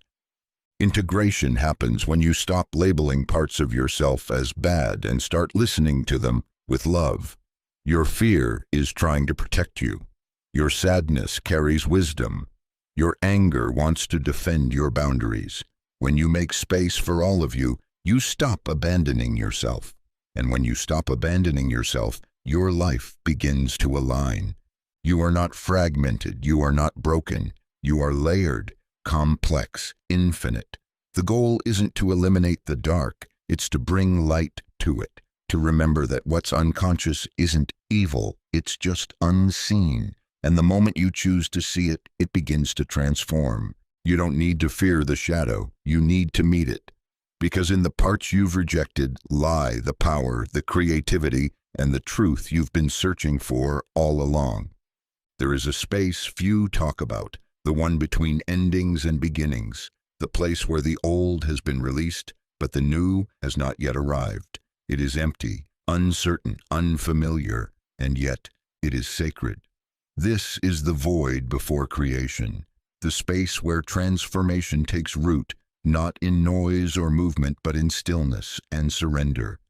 Integration happens when you stop labeling parts of yourself as bad and start listening to them with love. Your fear is trying to protect you. Your sadness carries wisdom. Your anger wants to defend your boundaries. When you make space for all of you, you stop abandoning yourself. And when you stop abandoning yourself, your life begins to align. You are not fragmented. You are not broken. You are layered, complex, infinite. The goal isn't to eliminate the dark. It's to bring light to it. To remember that what's unconscious isn't evil. It's just unseen. And the moment you choose to see it, it begins to transform. You don't need to fear the shadow. You need to meet it. Because in the parts you've rejected lie the power, the creativity, and the truth you've been searching for all along. There is a space few talk about, the one between endings and beginnings, the place where the old has been released, but the new has not yet arrived. It is empty, uncertain, unfamiliar, and yet it is sacred. This is the void before creation, the space where transformation takes root, not in noise or movement, but in stillness and surrender.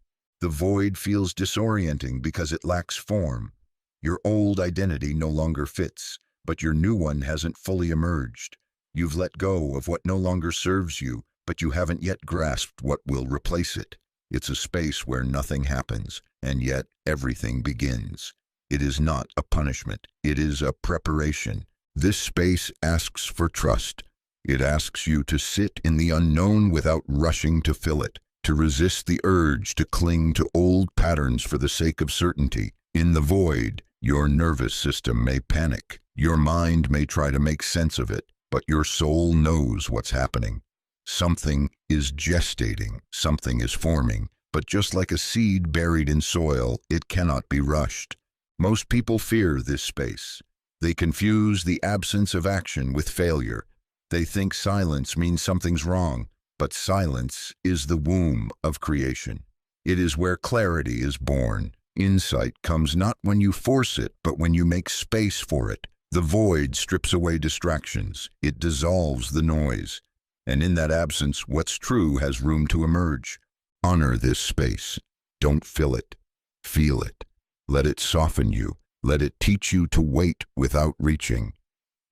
The void feels disorienting because it lacks form. Your old identity no longer fits, but your new one hasn't fully emerged. You've let go of what no longer serves you, but you haven't yet grasped what will replace it. It's a space where nothing happens, and yet everything begins. It is not a punishment. It is a preparation. This space asks for trust. It asks you to sit in the unknown without rushing to fill it, to resist the urge to cling to old patterns for the sake of certainty. In the void, your nervous system may panic. Your mind may try to make sense of it, but your soul knows what's happening. Something is gestating, something is forming, but just like a seed buried in soil, it cannot be rushed. Most people fear this space. They confuse the absence of action with failure. They think silence means something's wrong, but silence is the womb of creation. It is where clarity is born. Insight comes not when you force it, but when you make space for it. The void strips away distractions. It dissolves the noise. And in that absence, what's true has room to emerge. Honor this space. Don't fill it. Feel it. Let it soften you. Let it teach you to wait without reaching.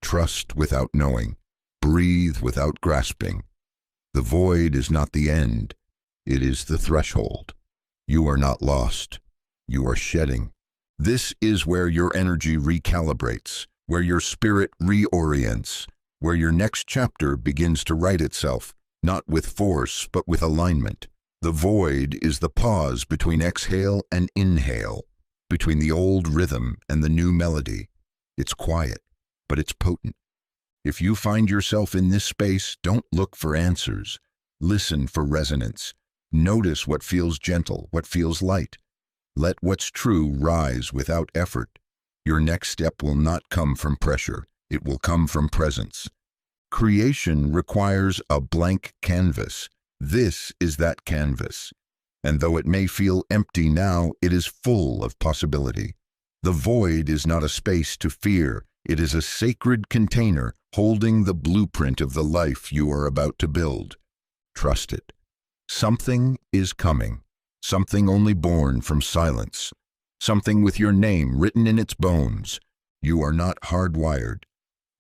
Trust without knowing. Breathe without grasping. The void is not the end. It is the threshold. You are not lost. You are shedding. This is where your energy recalibrates, where your spirit reorients, where your next chapter begins to write itself, not with force, but with alignment. The void is the pause between exhale and inhale, between the old rhythm and the new melody. It's quiet, but it's potent. If you find yourself in this space, don't look for answers. Listen for resonance. Notice what feels gentle, what feels light. Let what's true rise without effort. Your next step will not come from pressure. It will come from presence. Creation requires a blank canvas. This is that canvas. And though it may feel empty now, it is full of possibility. The void is not a space to fear. It is a sacred container holding the blueprint of the life you are about to build. Trust it. Something is coming. Something only born from silence. Something with your name written in its bones. You are not hardwired.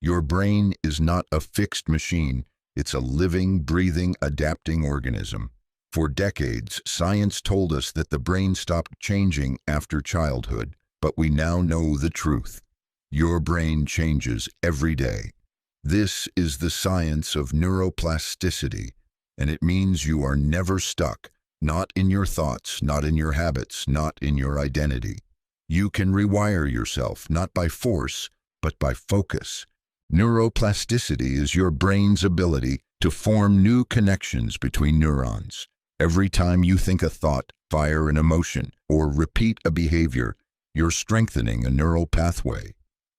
Your brain is not a fixed machine. It's a living, breathing, adapting organism. For decades, science told us that the brain stopped changing after childhood, but we now know the truth. Your brain changes every day. This is the science of neuroplasticity, and it means you are never stuck, not in your thoughts, not in your habits, not in your identity. You can rewire yourself, not by force, but by focus. Neuroplasticity is your brain's ability to form new connections between neurons. Every time you think a thought, fire an emotion, or repeat a behavior, you're strengthening a neural pathway.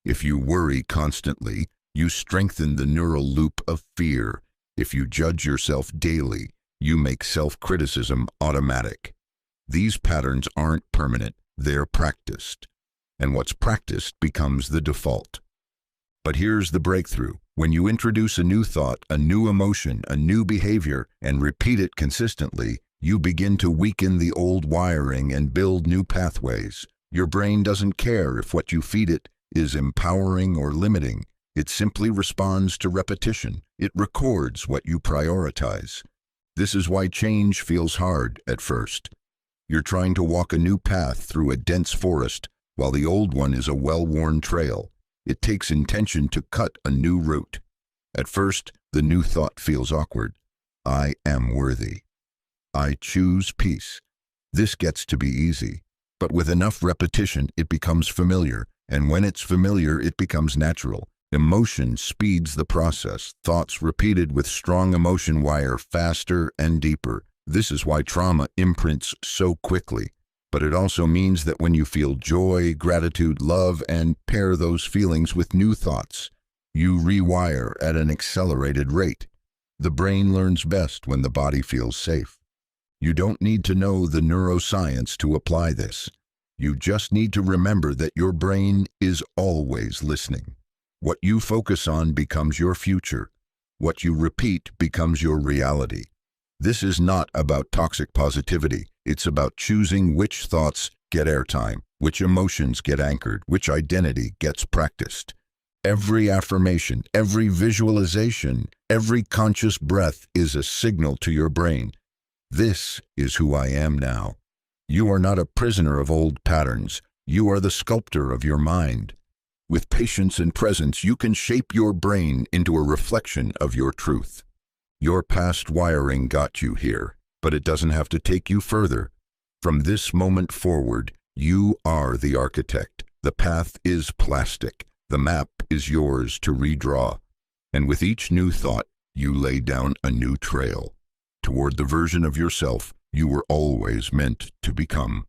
If you worry constantly, You strengthen the neural loop of fear. If you judge yourself daily, you make self-criticism automatic. These patterns aren't permanent, they're practiced. And what's practiced becomes the default. But here's the breakthrough. When you introduce a new thought, a new emotion, a new behavior, and repeat it consistently, you begin to weaken the old wiring and build new pathways. Your brain doesn't care if what you feed it is empowering or limiting. It simply responds to repetition. It records what you prioritize. This is why change feels hard at first. You're trying to walk a new path through a dense forest, while the old one is a well-worn trail. It takes intention to cut a new route. At first, the new thought feels awkward. I am worthy. I choose peace. This gets to be easy. But with enough repetition, it becomes familiar. And when it's familiar, it becomes natural. Emotion speeds the process. Thoughts repeated with strong emotion wire faster and deeper. This is why trauma imprints so quickly. But it also means that when you feel joy, gratitude, love, and pair those feelings with new thoughts, you rewire at an accelerated rate. The brain learns best when the body feels safe. You don't need to know the neuroscience to apply this. You just need to remember that your brain is always listening. What you focus on becomes your future. What you repeat becomes your reality. This is not about toxic positivity. It's about choosing which thoughts get airtime, which emotions get anchored, which identity gets practiced. Every affirmation, every visualization, every conscious breath is a signal to your brain. This is who I am now. You are not a prisoner of old patterns. You are the sculptor of your mind. With patience and presence, you can shape your brain into a reflection of your truth. Your past wiring got you here, but it doesn't have to take you further. From this moment forward, you are the architect. The path is plastic. The map is yours to redraw. And with each new thought, you lay down a new trail toward the version of yourself you were always meant to become.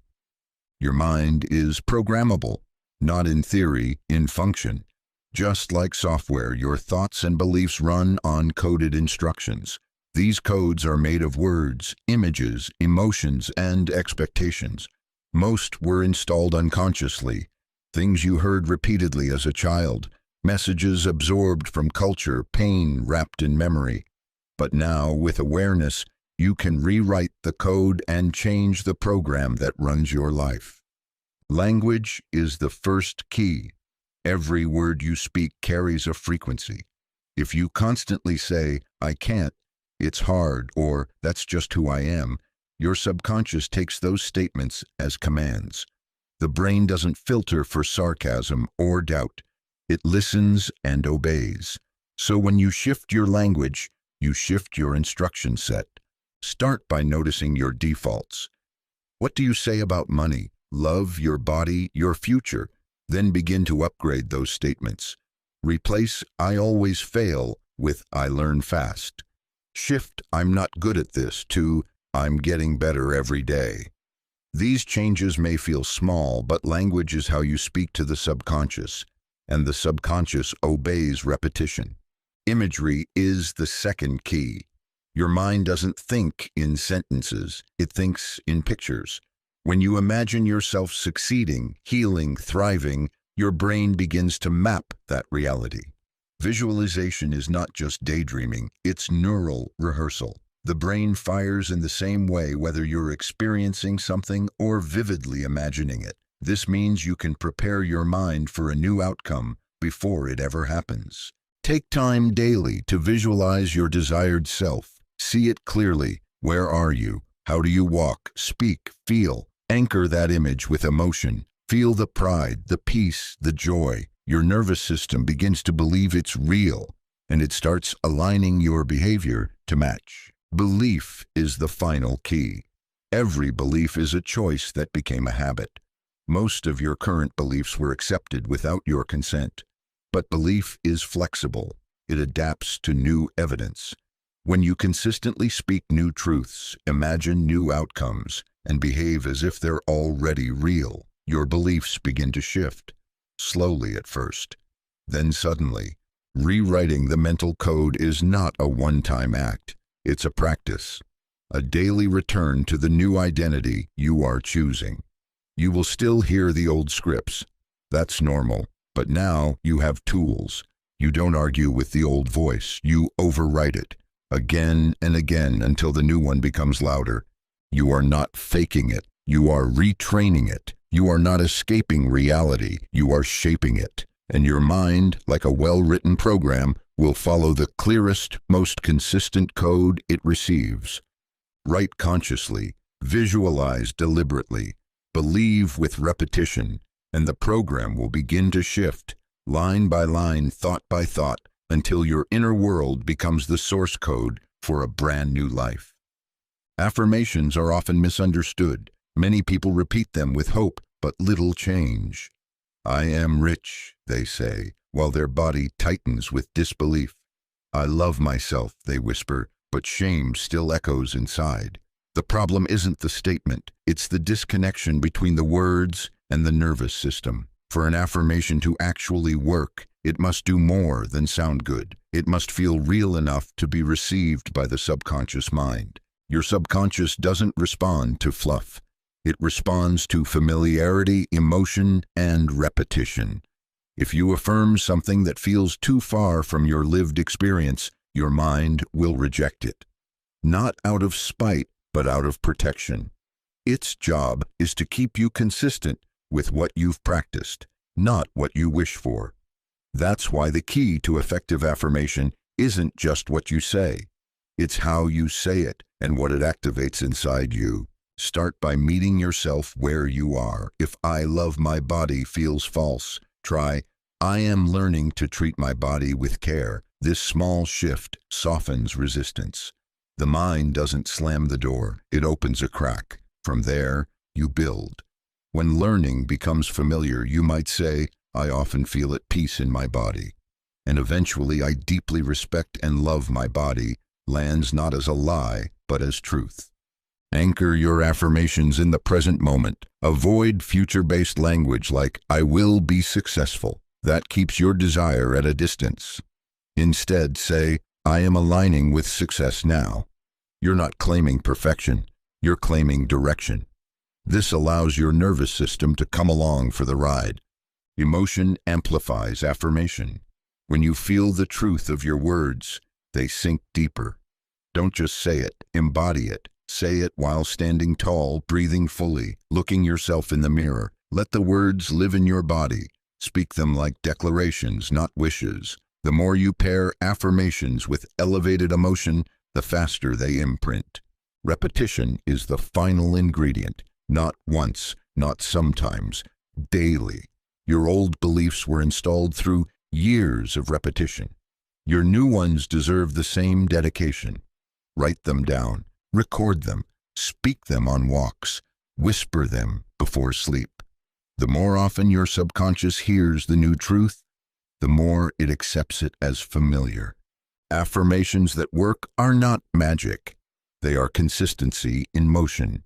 Your mind is programmable, not in theory, in function. Just like software, your thoughts and beliefs run on coded instructions. These codes are made of words, images, emotions, and expectations. Most were installed unconsciously. Things you heard repeatedly as a child, messages absorbed from culture, pain wrapped in memory. But now, with awareness, you can rewrite the code and change the program that runs your life. Language is the first key. Every word you speak carries a frequency. If you constantly say, I can't, it's hard, or that's just who I am, your subconscious takes those statements as commands. The brain doesn't filter for sarcasm or doubt. It listens and obeys. So when you shift your language, you shift your instruction set. Start by noticing your defaults. What do you say about money, love, your body, your future? Then begin to upgrade those statements. Replace I always fail with I learn fast. Shift I'm not good at this to I'm getting better every day. These changes may feel small, but language is how you speak to the subconscious, and the subconscious obeys repetition. Imagery is the second key. Your mind doesn't think in sentences, it thinks in pictures. When you imagine yourself succeeding, healing, thriving, your brain begins to map that reality. Visualization is not just daydreaming, it's neural rehearsal. The brain fires in the same way whether you're experiencing something or vividly imagining it. This means you can prepare your mind for a new outcome before it ever happens. Take time daily to visualize your desired self. See it clearly. Where are you? How do you walk, speak, feel? Anchor that image with emotion. Feel the pride, the peace, the joy. Your nervous system begins to believe it's real, and it starts aligning your behavior to match. Belief is the final key. Every belief is a choice that became a habit. Most of your current beliefs were accepted without your consent. But belief is flexible. It adapts to new evidence. When you consistently speak new truths, imagine new outcomes, and behave as if they're already real, your beliefs begin to shift. Slowly at first. Then suddenly, Rewriting the mental code is not a one-time act. It's a practice, a daily return to the new identity you are choosing. You will still hear the old scripts. That's normal, but now you have tools. You don't argue with the old voice. You overwrite it again and again until the new one becomes louder. You are not faking it. You are retraining it. You are not escaping reality. You are shaping it. And your mind, like a well-written program, will follow the clearest, most consistent code it receives. Write consciously, visualize deliberately, believe with repetition, and the program will begin to shift, line by line, thought by thought, until your inner world becomes the source code for a brand new life. Affirmations are often misunderstood. Many people repeat them with hope, but little change. I am rich, they say, while their body tightens with disbelief. I love myself, they whisper, but shame still echoes inside. The problem isn't the statement, it's the disconnection between the words and the nervous system. For an affirmation to actually work, it must do more than sound good. It must feel real enough to be received by the subconscious mind. Your subconscious doesn't respond to fluff. It responds to familiarity, emotion, and repetition. If you affirm something that feels too far from your lived experience, your mind will reject it. Not out of spite, but out of protection. Its job is to keep you consistent with what you've practiced, not what you wish for. That's why the key to effective affirmation isn't just what you say. It's how you say it and what it activates inside you. Start by meeting yourself where you are. If I love my body feels false, try, I am learning to treat my body with care. This small shift softens resistance. The mind doesn't slam the door, it opens a crack. From there, you build. When learning becomes familiar, you might say, I often feel at peace in my body. And eventually, I deeply respect and love my body, lands not as a lie, but as truth. Anchor your affirmations in the present moment. Avoid future-based language like, I will be successful. That keeps your desire at a distance. Instead, say, I am aligning with success now. You're not claiming perfection, you're claiming direction. This allows your nervous system to come along for the ride. Emotion amplifies affirmation. When you feel the truth of your words, they sink deeper. Don't just say it, embody it. Say it while standing tall, breathing fully, looking yourself in the mirror. Let the words live in your body. Speak them like declarations, not wishes. The more you pair affirmations with elevated emotion, the faster they imprint. Repetition is the final ingredient. Not once, not sometimes, daily. Your old beliefs were installed through years of repetition. Your new ones deserve the same dedication. Write them down. Record them, speak them on walks, whisper them before sleep. The more often your subconscious hears the new truth, the more it accepts it as familiar. Affirmations that work are not magic. They are consistency in motion.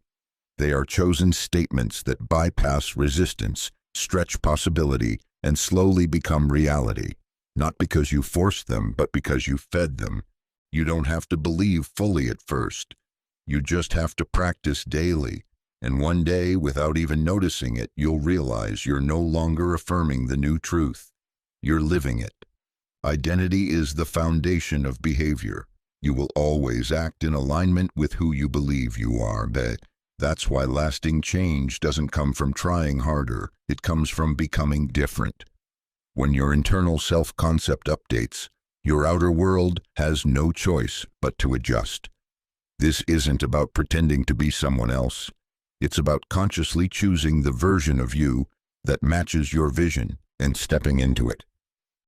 They are chosen statements that bypass resistance, stretch possibility, and slowly become reality. Not because you forced them, but because you fed them. You don't have to believe fully at first. You just have to practice daily, and one day, without even noticing it, you'll realize you're no longer affirming the new truth. You're living it. Identity is the foundation of behavior. You will always act in alignment with who you believe you are. That's why lasting change doesn't come from trying harder. It comes from becoming different. When your internal self-concept updates, your outer world has no choice but to adjust. This isn't about pretending to be someone else. It's about consciously choosing the version of you that matches your vision and stepping into it.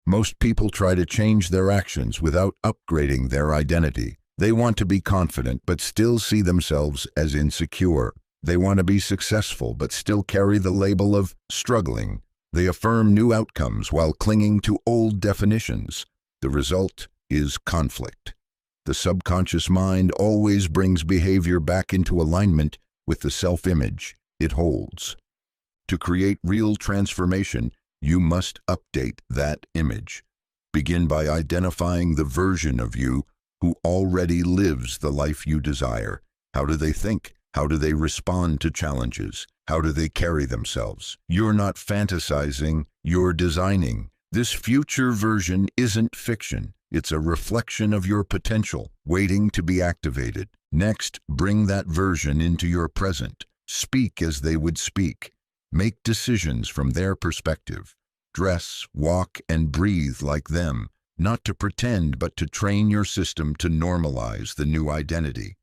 Most people try to change their actions without upgrading their identity. They want to be confident but still see themselves as insecure. They want to be successful but still carry the label of struggling. They affirm new outcomes while clinging to old definitions. The result is conflict. The subconscious mind always brings behavior back into alignment with the self-image it holds. To create real transformation, you must update that image. Begin by identifying the version of you who already lives the life you desire. How do they think? How do they respond to challenges? How do they carry themselves? You're not fantasizing, you're designing. This future version isn't fiction. It's a reflection of your potential, waiting to be activated. Next, bring that version into your present. Speak as they would speak. Make decisions from their perspective. Dress, walk, and breathe like them, not to pretend but to train your system to normalize the new identity.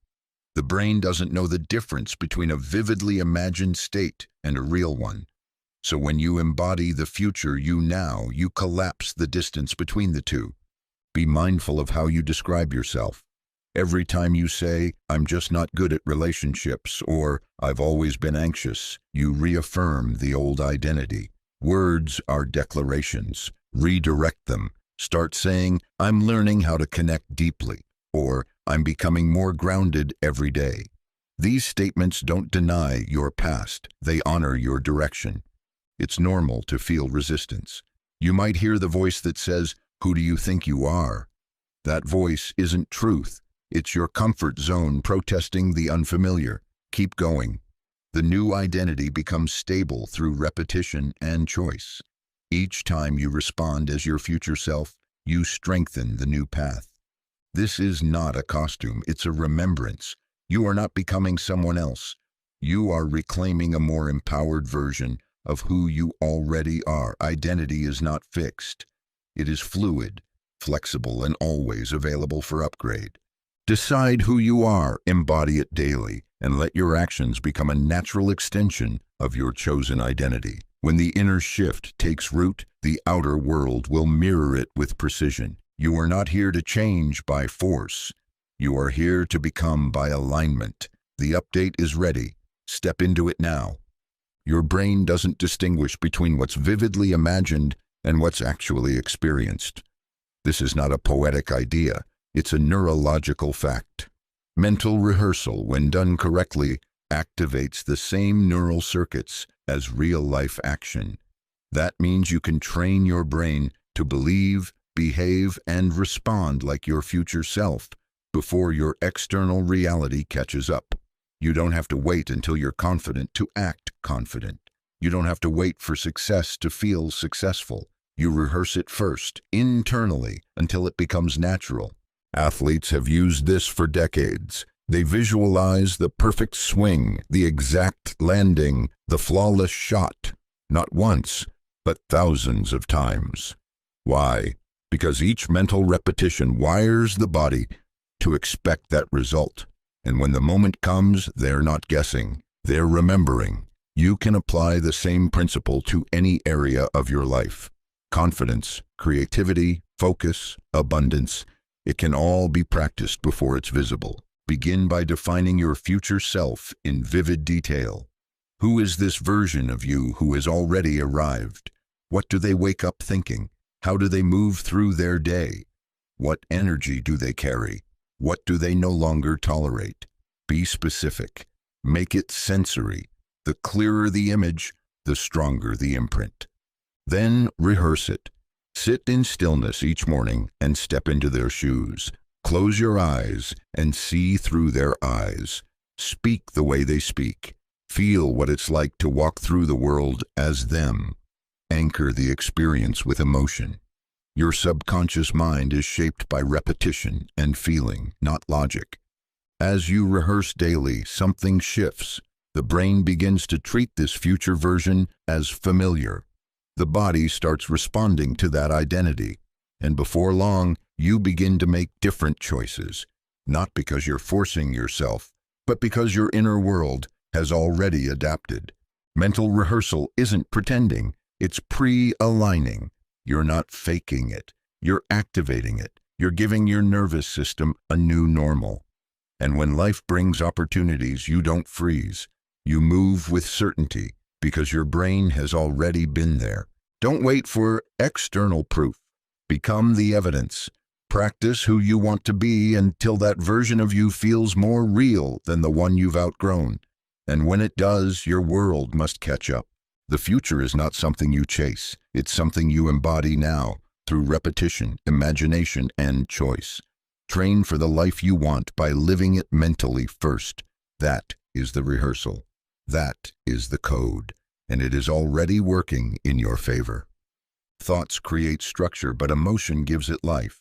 The brain doesn't know the difference between a vividly imagined state and a real one. So when you embody the future you now, you collapse the distance between the two. Be mindful of how you describe yourself. Every time you say, "I'm just not good at relationships," or "I've always been anxious," you reaffirm the old identity. Words are declarations. Redirect them. Start saying, "I'm learning how to connect deeply," or "I'm becoming more grounded every day." These statements don't deny your past. They honor your direction. It's normal to feel resistance. You might hear the voice that says, "Who do you think you are?" That voice isn't truth. It's your comfort zone protesting the unfamiliar. Keep going. The new identity becomes stable through repetition and choice. Each time you respond as your future self, you strengthen the new path. This is not a costume, it's a remembrance. You are not becoming someone else. You are reclaiming a more empowered version of who you already are. Identity is not fixed. It is fluid, flexible, and always available for upgrade. Decide who you are, embody it daily, and let your actions become a natural extension of your chosen identity. When the inner shift takes root, the outer world will mirror it with precision. You are not here to change by force. You are here to become by alignment. The update is ready. Step into it now. Your brain doesn't distinguish between what's vividly imagined and what's actually experienced. This is not a poetic idea. It's a neurological fact. Mental rehearsal, when done correctly, activates the same neural circuits as real-life action. That means you can train your brain to believe, behave, and respond like your future self before your external reality catches up. You don't have to wait until you're confident to act confident. You don't have to wait for success to feel successful. You rehearse it first, internally, until it becomes natural. Athletes have used this for decades. They visualize the perfect swing, the exact landing, the flawless shot, not once, but thousands of times. Why? Because each mental repetition wires the body to expect that result. And when the moment comes, they're not guessing, they're remembering. You can apply the same principle to any area of your life. Confidence, creativity, focus, abundance. It can all be practiced before it's visible. Begin by defining your future self in vivid detail. Who is this version of you who has already arrived? What do they wake up thinking? How do they move through their day? What energy do they carry? What do they no longer tolerate? Be specific. Make it sensory. The clearer the image, the stronger the imprint. Then rehearse it. Sit in stillness each morning and step into their shoes. Close your eyes and see through their eyes. Speak the way they speak. Feel what it's like to walk through the world as them. Anchor the experience with emotion. Your subconscious mind is shaped by repetition and feeling, not logic. As you rehearse daily, something shifts. The brain begins to treat this future version as familiar. The body starts responding to that identity, and before long, you begin to make different choices, not because you're forcing yourself, but because your inner world has already adapted. Mental rehearsal isn't pretending, it's pre-aligning. You're not faking it, you're activating it. You're giving your nervous system a new normal. And when life brings opportunities, you don't freeze. You move with certainty, because your brain has already been there. Don't wait for external proof. Become the evidence. Practice who you want to be until that version of you feels more real than the one you've outgrown. And when it does, your world must catch up. The future is not something you chase. It's something you embody now, through repetition, imagination, and choice. Train for the life you want by living it mentally first. That is the rehearsal. That is the code, and it is already working in your favor. Thoughts create structure, but emotion gives it life.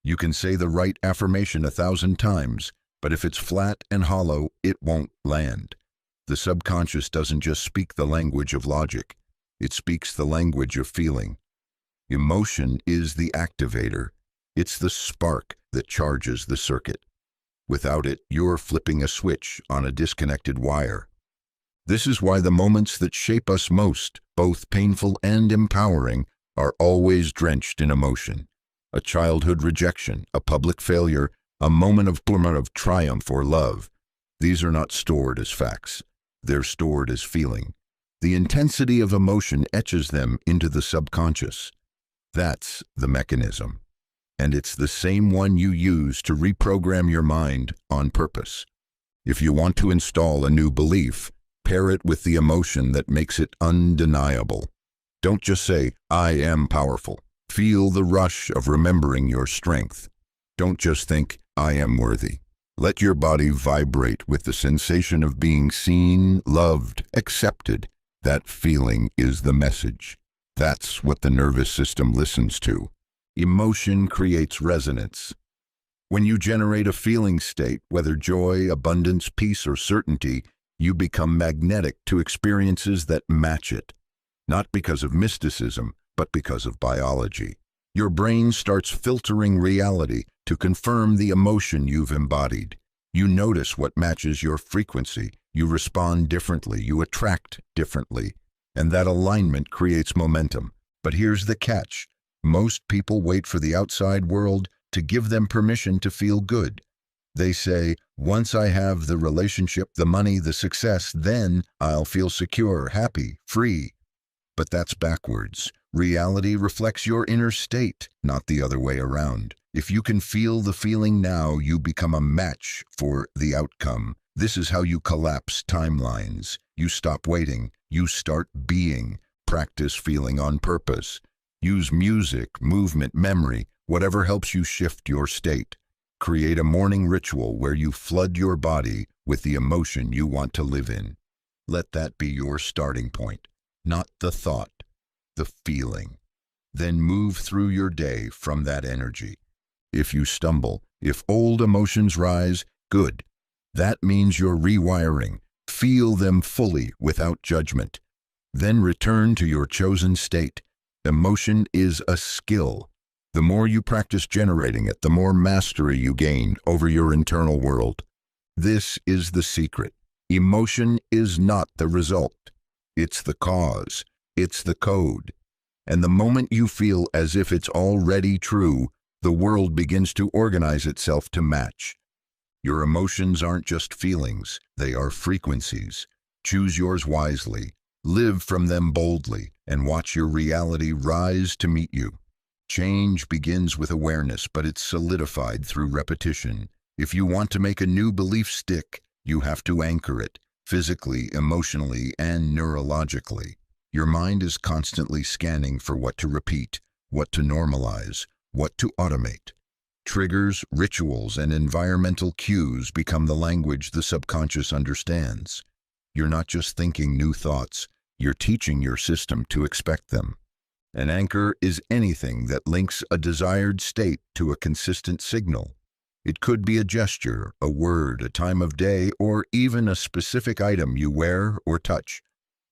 You can say the right affirmation 1,000 times, but if it's flat and hollow, it won't land. The subconscious doesn't just speak the language of logic. It speaks the language of feeling. Emotion is the activator. It's the spark that charges the circuit. Without it, you're flipping a switch on a disconnected wire. This is why the moments that shape us most, both painful and empowering, are always drenched in emotion. A childhood rejection, a public failure, a moment of triumph or love. These are not stored as facts. They're stored as feeling. The intensity of emotion etches them into the subconscious. That's the mechanism. And it's the same one you use to reprogram your mind on purpose. If you want to install a new belief, pair it with the emotion that makes it undeniable. Don't just say, "I am powerful." Feel the rush of remembering your strength. Don't just think, "I am worthy." Let your body vibrate with the sensation of being seen, loved, accepted. That feeling is the message. That's what the nervous system listens to. Emotion creates resonance. When you generate a feeling state, whether joy, abundance, peace, or certainty, you become magnetic to experiences that match it. Not because of mysticism, but because of biology. Your brain starts filtering reality to confirm the emotion you've embodied. You notice what matches your frequency. You respond differently. You attract differently. And that alignment creates momentum. But here's the catch. Most people wait for the outside world to give them permission to feel good. They say, "Once I have the relationship, the money, the success, then I'll feel secure, happy, free." But that's backwards. Reality reflects your inner state, not the other way around. If you can feel the feeling now, you become a match for the outcome. This is how you collapse timelines. You stop waiting. You start being. Practice feeling on purpose. Use music, movement, memory, whatever helps you shift your state. Create a morning ritual where you flood your body with the emotion you want to live in. Let that be your starting point, not the thought, the feeling. Then move through your day from that energy. If you stumble, if old emotions rise, good. That means you're rewiring. Feel them fully without judgment. Then return to your chosen state. Emotion is a skill. The more you practice generating it, the more mastery you gain over your internal world. This is the secret. Emotion is not the result. It's the cause. It's the code. And the moment you feel as if it's already true, the world begins to organize itself to match. Your emotions aren't just feelings, they are frequencies. Choose yours wisely, live from them boldly, and watch your reality rise to meet you. Change begins with awareness, but it's solidified through repetition. If you want to make a new belief stick, you have to anchor it, physically, emotionally, and neurologically. Your mind is constantly scanning for what to repeat, what to normalize, what to automate. Triggers, rituals, and environmental cues become the language the subconscious understands. You're not just thinking new thoughts, you're teaching your system to expect them. An anchor is anything that links a desired state to a consistent signal. It could be a gesture, a word, a time of day, or even a specific item you wear or touch.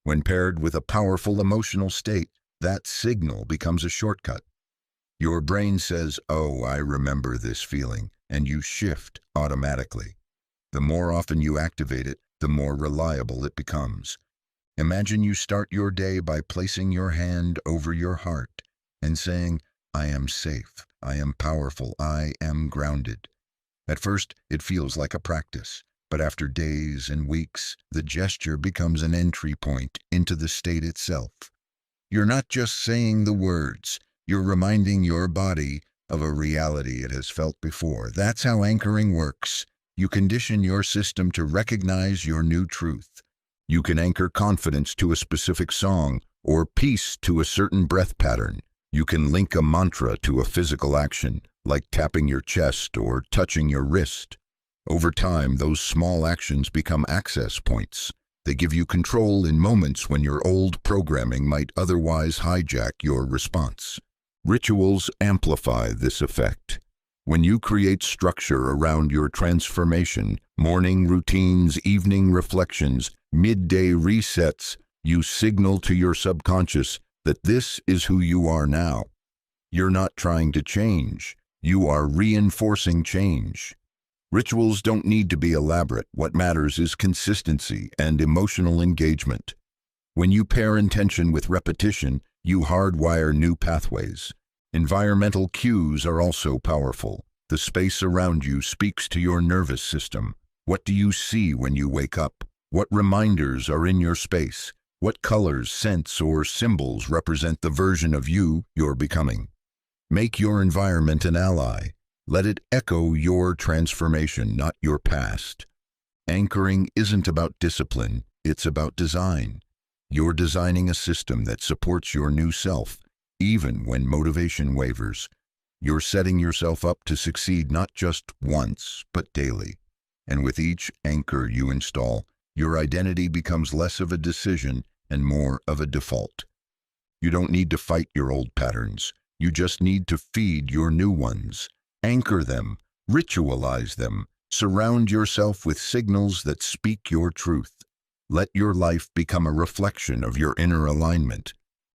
When paired with a powerful emotional state, that signal becomes a shortcut. Your brain says, "Oh, I remember this feeling," and you shift automatically. The more often you activate it, the more reliable it becomes. Imagine you start your day by placing your hand over your heart and saying, "I am safe, I am powerful, I am grounded." At first, it feels like a practice, but after days and weeks, the gesture becomes an entry point into the state itself. You're not just saying the words, you're reminding your body of a reality it has felt before. That's how anchoring works. You condition your system to recognize your new truth. You can anchor confidence to a specific song or peace to a certain breath pattern. You can link a mantra to a physical action, like tapping your chest or touching your wrist. Over time, those small actions become access points. They give you control in moments when your old programming might otherwise hijack your response. Rituals amplify this effect. When you create structure around your transformation, morning routines, evening reflections, midday resets, you signal to your subconscious that this is who you are now. You're not trying to change. You are reinforcing change. Rituals don't need to be elaborate. What matters is consistency and emotional engagement. When you pair intention with repetition, you hardwire new pathways. Environmental cues are also powerful. The space around you speaks to your nervous system. What do you see when you wake up? What reminders are in your space? What colors, scents, or symbols represent the version of you you're becoming? Make your environment an ally. Let it echo your transformation, not your past. Anchoring isn't about discipline, it's about design. You're designing a system that supports your new self, even when motivation wavers. You're setting yourself up to succeed not just once, but daily. And with each anchor you install, your identity becomes less of a decision and more of a default. You don't need to fight your old patterns. You just need to feed your new ones. Anchor them, ritualize them, surround yourself with signals that speak your truth. Let your life become a reflection of your inner alignment.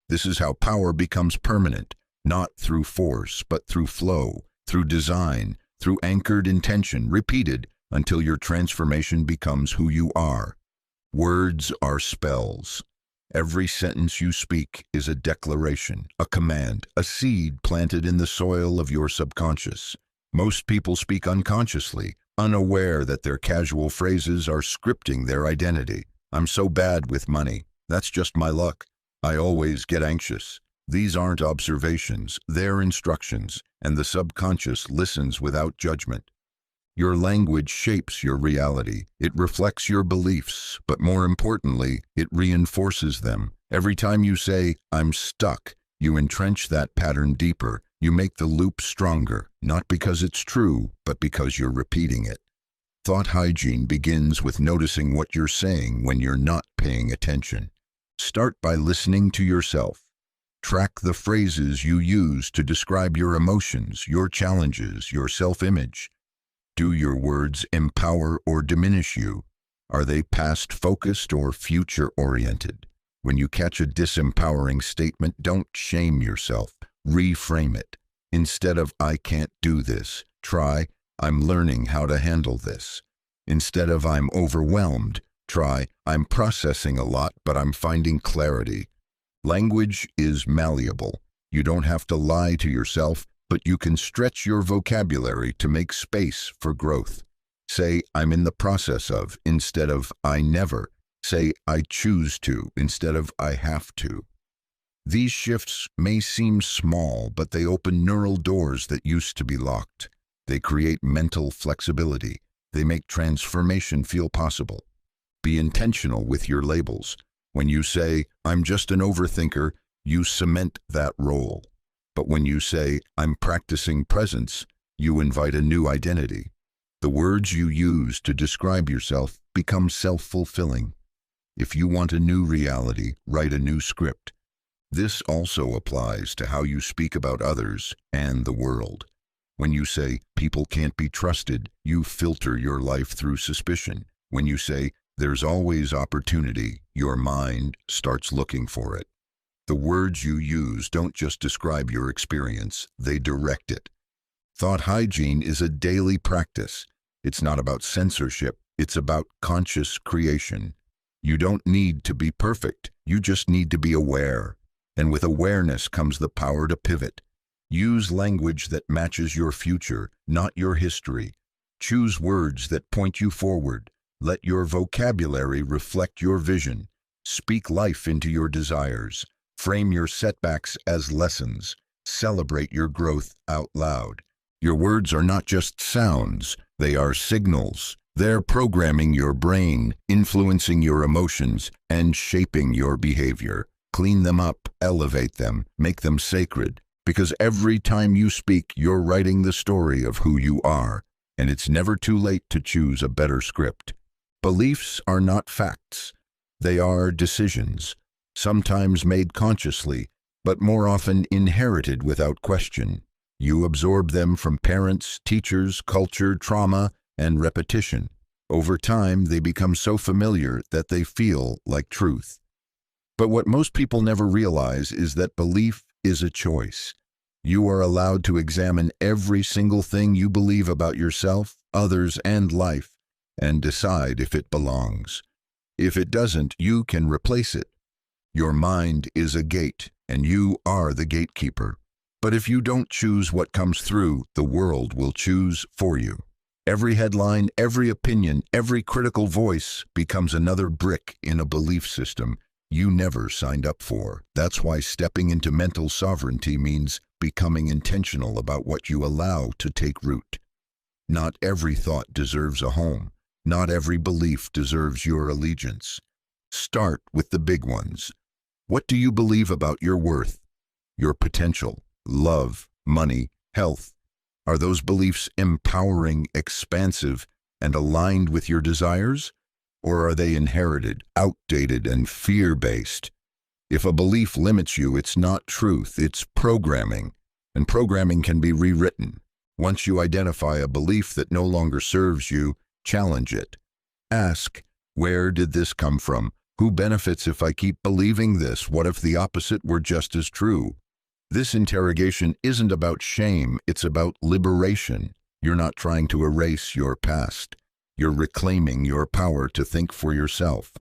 This is how power becomes permanent, not through force, but through flow, through design, through anchored intention, repeated until your transformation becomes who you are. Words are spells. Every sentence you speak is a declaration, a command, a seed planted in the soil of your subconscious. Most people speak unconsciously, unaware that their casual phrases are scripting their identity. I'm so bad with money. That's just my luck. I always get anxious. These aren't observations, they're instructions, and the subconscious listens without judgment. Your language shapes your reality. It reflects your beliefs, but more importantly, it reinforces them. Every time you say, "I'm stuck," you entrench that pattern deeper. You make the loop stronger, not because it's true, but because you're repeating it. Thought hygiene begins with noticing what you're saying when you're not paying attention. Start by listening to yourself. Track the phrases you use to describe your emotions, your challenges, your self-image. Do your words empower or diminish you? Are they past-focused or future-oriented? When you catch a disempowering statement, don't shame yourself. Reframe it. Instead of "I can't do this," try "I'm learning how to handle this." Instead of "I'm overwhelmed," try "I'm processing a lot, but I'm finding clarity." Language is malleable. You don't have to lie to yourself, but you can stretch your vocabulary to make space for growth. Say "I'm in the process of" instead of "I never." Say "I choose to" instead of "I have to." These shifts may seem small, but they open neural doors that used to be locked. They create mental flexibility. They make transformation feel possible. Be intentional with your labels. When you say "I'm just an overthinker," you cement that role. But when you say "I'm practicing presence," you invite a new identity. The words you use to describe yourself become self-fulfilling. If you want a new reality, write a new script. This also applies to how you speak about others and the world. When you say "people can't be trusted," you filter your life through suspicion. When you say "there's always opportunity," your mind starts looking for it. The words you use don't just describe your experience, they direct it. Thought hygiene is a daily practice. It's not about censorship, it's about conscious creation. You don't need to be perfect, you just need to be aware. And with awareness comes the power to pivot. Use language that matches your future, not your history. Choose words that point you forward. Let your vocabulary reflect your vision. Speak life into your desires. Frame your setbacks as lessons. Celebrate your growth out loud. Your words are not just sounds, they are signals. They're programming your brain, influencing your emotions, and shaping your behavior. Clean them up, elevate them, make them sacred. Because every time you speak, you're writing the story of who you are, and it's never too late to choose a better script. Beliefs are not facts. They are decisions, sometimes made consciously, but more often inherited without question. You absorb them from parents, teachers, culture, trauma, and repetition. Over time, they become so familiar that they feel like truth. But what most people never realize is that belief is a choice. You are allowed to examine every single thing you believe about yourself, others, and life, and decide if it belongs. If it doesn't, you can replace it. Your mind is a gate, and you are the gatekeeper. But if you don't choose what comes through, the world will choose for you. Every headline, every opinion, every critical voice becomes another brick in a belief system you never signed up for. That's why stepping into mental sovereignty means becoming intentional about what you allow to take root. Not every thought deserves a home. Not every belief deserves your allegiance. Start with the big ones. What do you believe about your worth, your potential, love, money, health? Are those beliefs empowering, expansive, and aligned with your desires? Or are they inherited, outdated, and fear-based? If a belief limits you, it's not truth, it's programming. And programming can be rewritten. Once you identify a belief that no longer serves you, challenge it. Ask, where did this come from? Who benefits if I keep believing this? What if the opposite were just as true? This interrogation isn't about shame, it's about liberation. You're not trying to erase your past. You're reclaiming your power to think for yourself.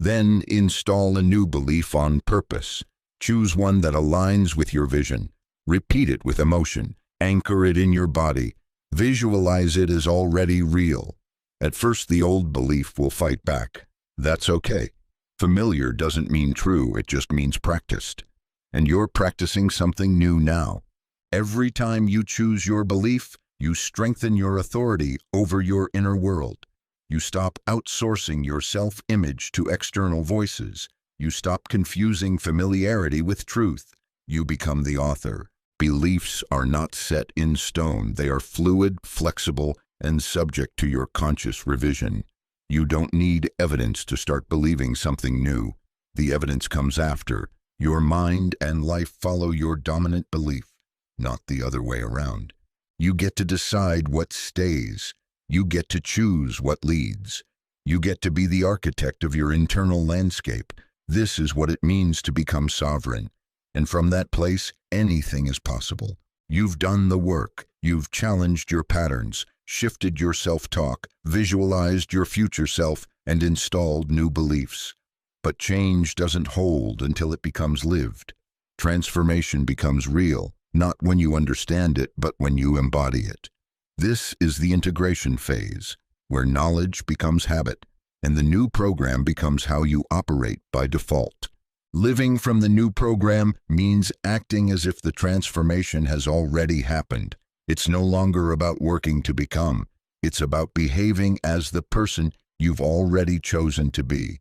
Then install a new belief on purpose. Choose one that aligns with your vision. Repeat it with emotion. Anchor it in your body. Visualize it as already real. At first, the old belief will fight back. That's okay. Familiar doesn't mean true, it just means practiced. And you're practicing something new now. Every time you choose your belief, you strengthen your authority over your inner world. You stop outsourcing your self-image to external voices. You stop confusing familiarity with truth. You become the author. Beliefs are not set in stone. They are fluid, flexible, and subject to your conscious revision. You don't need evidence to start believing something new. The evidence comes after. Your mind and life follow your dominant belief, not the other way around. You get to decide what stays. You get to choose what leads. You get to be the architect of your internal landscape. This is what it means to become sovereign. And from that place, anything is possible. You've done the work. You've challenged your patterns, shifted your self-talk, visualized your future self, and installed new beliefs. But change doesn't hold until it becomes lived. Transformation becomes real, not when you understand it, but when you embody it. This is the integration phase, where knowledge becomes habit, and the new program becomes how you operate by default. Living from the new program means acting as if the transformation has already happened. It's no longer about working to become. It's about behaving as the person you've already chosen to be.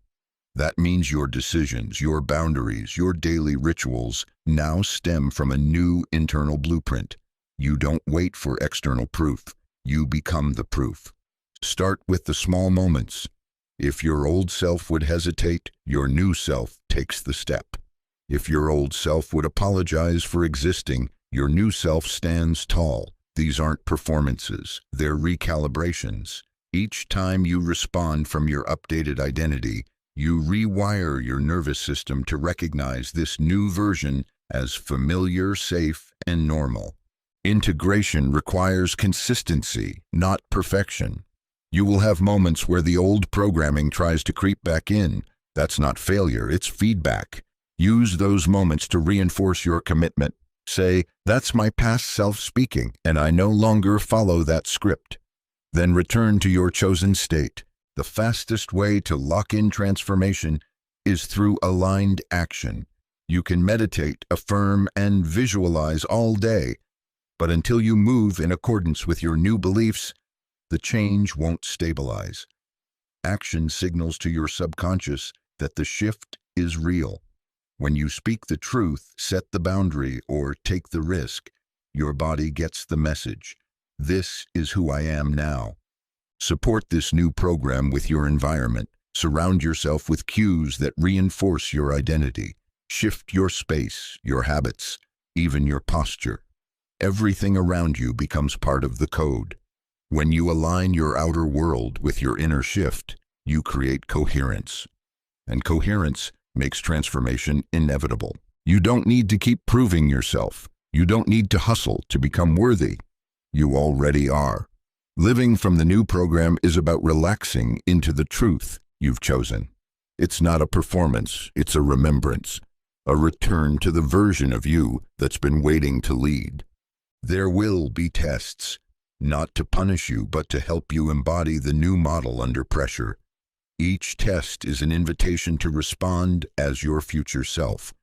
That means your decisions, your boundaries, your daily rituals now stem from a new internal blueprint. You don't wait for external proof. You become the proof. Start with the small moments. If your old self would hesitate, your new self takes the step. If your old self would apologize for existing, your new self stands tall. These aren't performances, they're recalibrations. Each time you respond from your updated identity, you rewire your nervous system to recognize this new version as familiar, safe, and normal. Integration requires consistency, not perfection. You will have moments where the old programming tries to creep back in. That's not failure, it's feedback. Use those moments to reinforce your commitment. Say, that's my past self speaking, and I no longer follow that script. Then return to your chosen state. The fastest way to lock in transformation is through aligned action. You can meditate, affirm, and visualize all day, but until you move in accordance with your new beliefs, the change won't stabilize. Action signals to your subconscious that the shift is real. When you speak the truth, set the boundary, or take the risk, your body gets the message. This is who I am now. Support this new program with your environment. Surround yourself with cues that reinforce your identity. Shift your space, your habits, even your posture. Everything around you becomes part of the code. When you align your outer world with your inner shift, you create coherence. And coherence makes transformation inevitable. You don't need to keep proving yourself. You don't need to hustle to become worthy. You already are. Living from the new program is about relaxing into the truth you've chosen. It's not a performance, it's a remembrance, a return to the version of you that's been waiting to lead. There will be tests, not to punish you, but to help you embody the new model under pressure. Each test is an invitation to respond as your future self.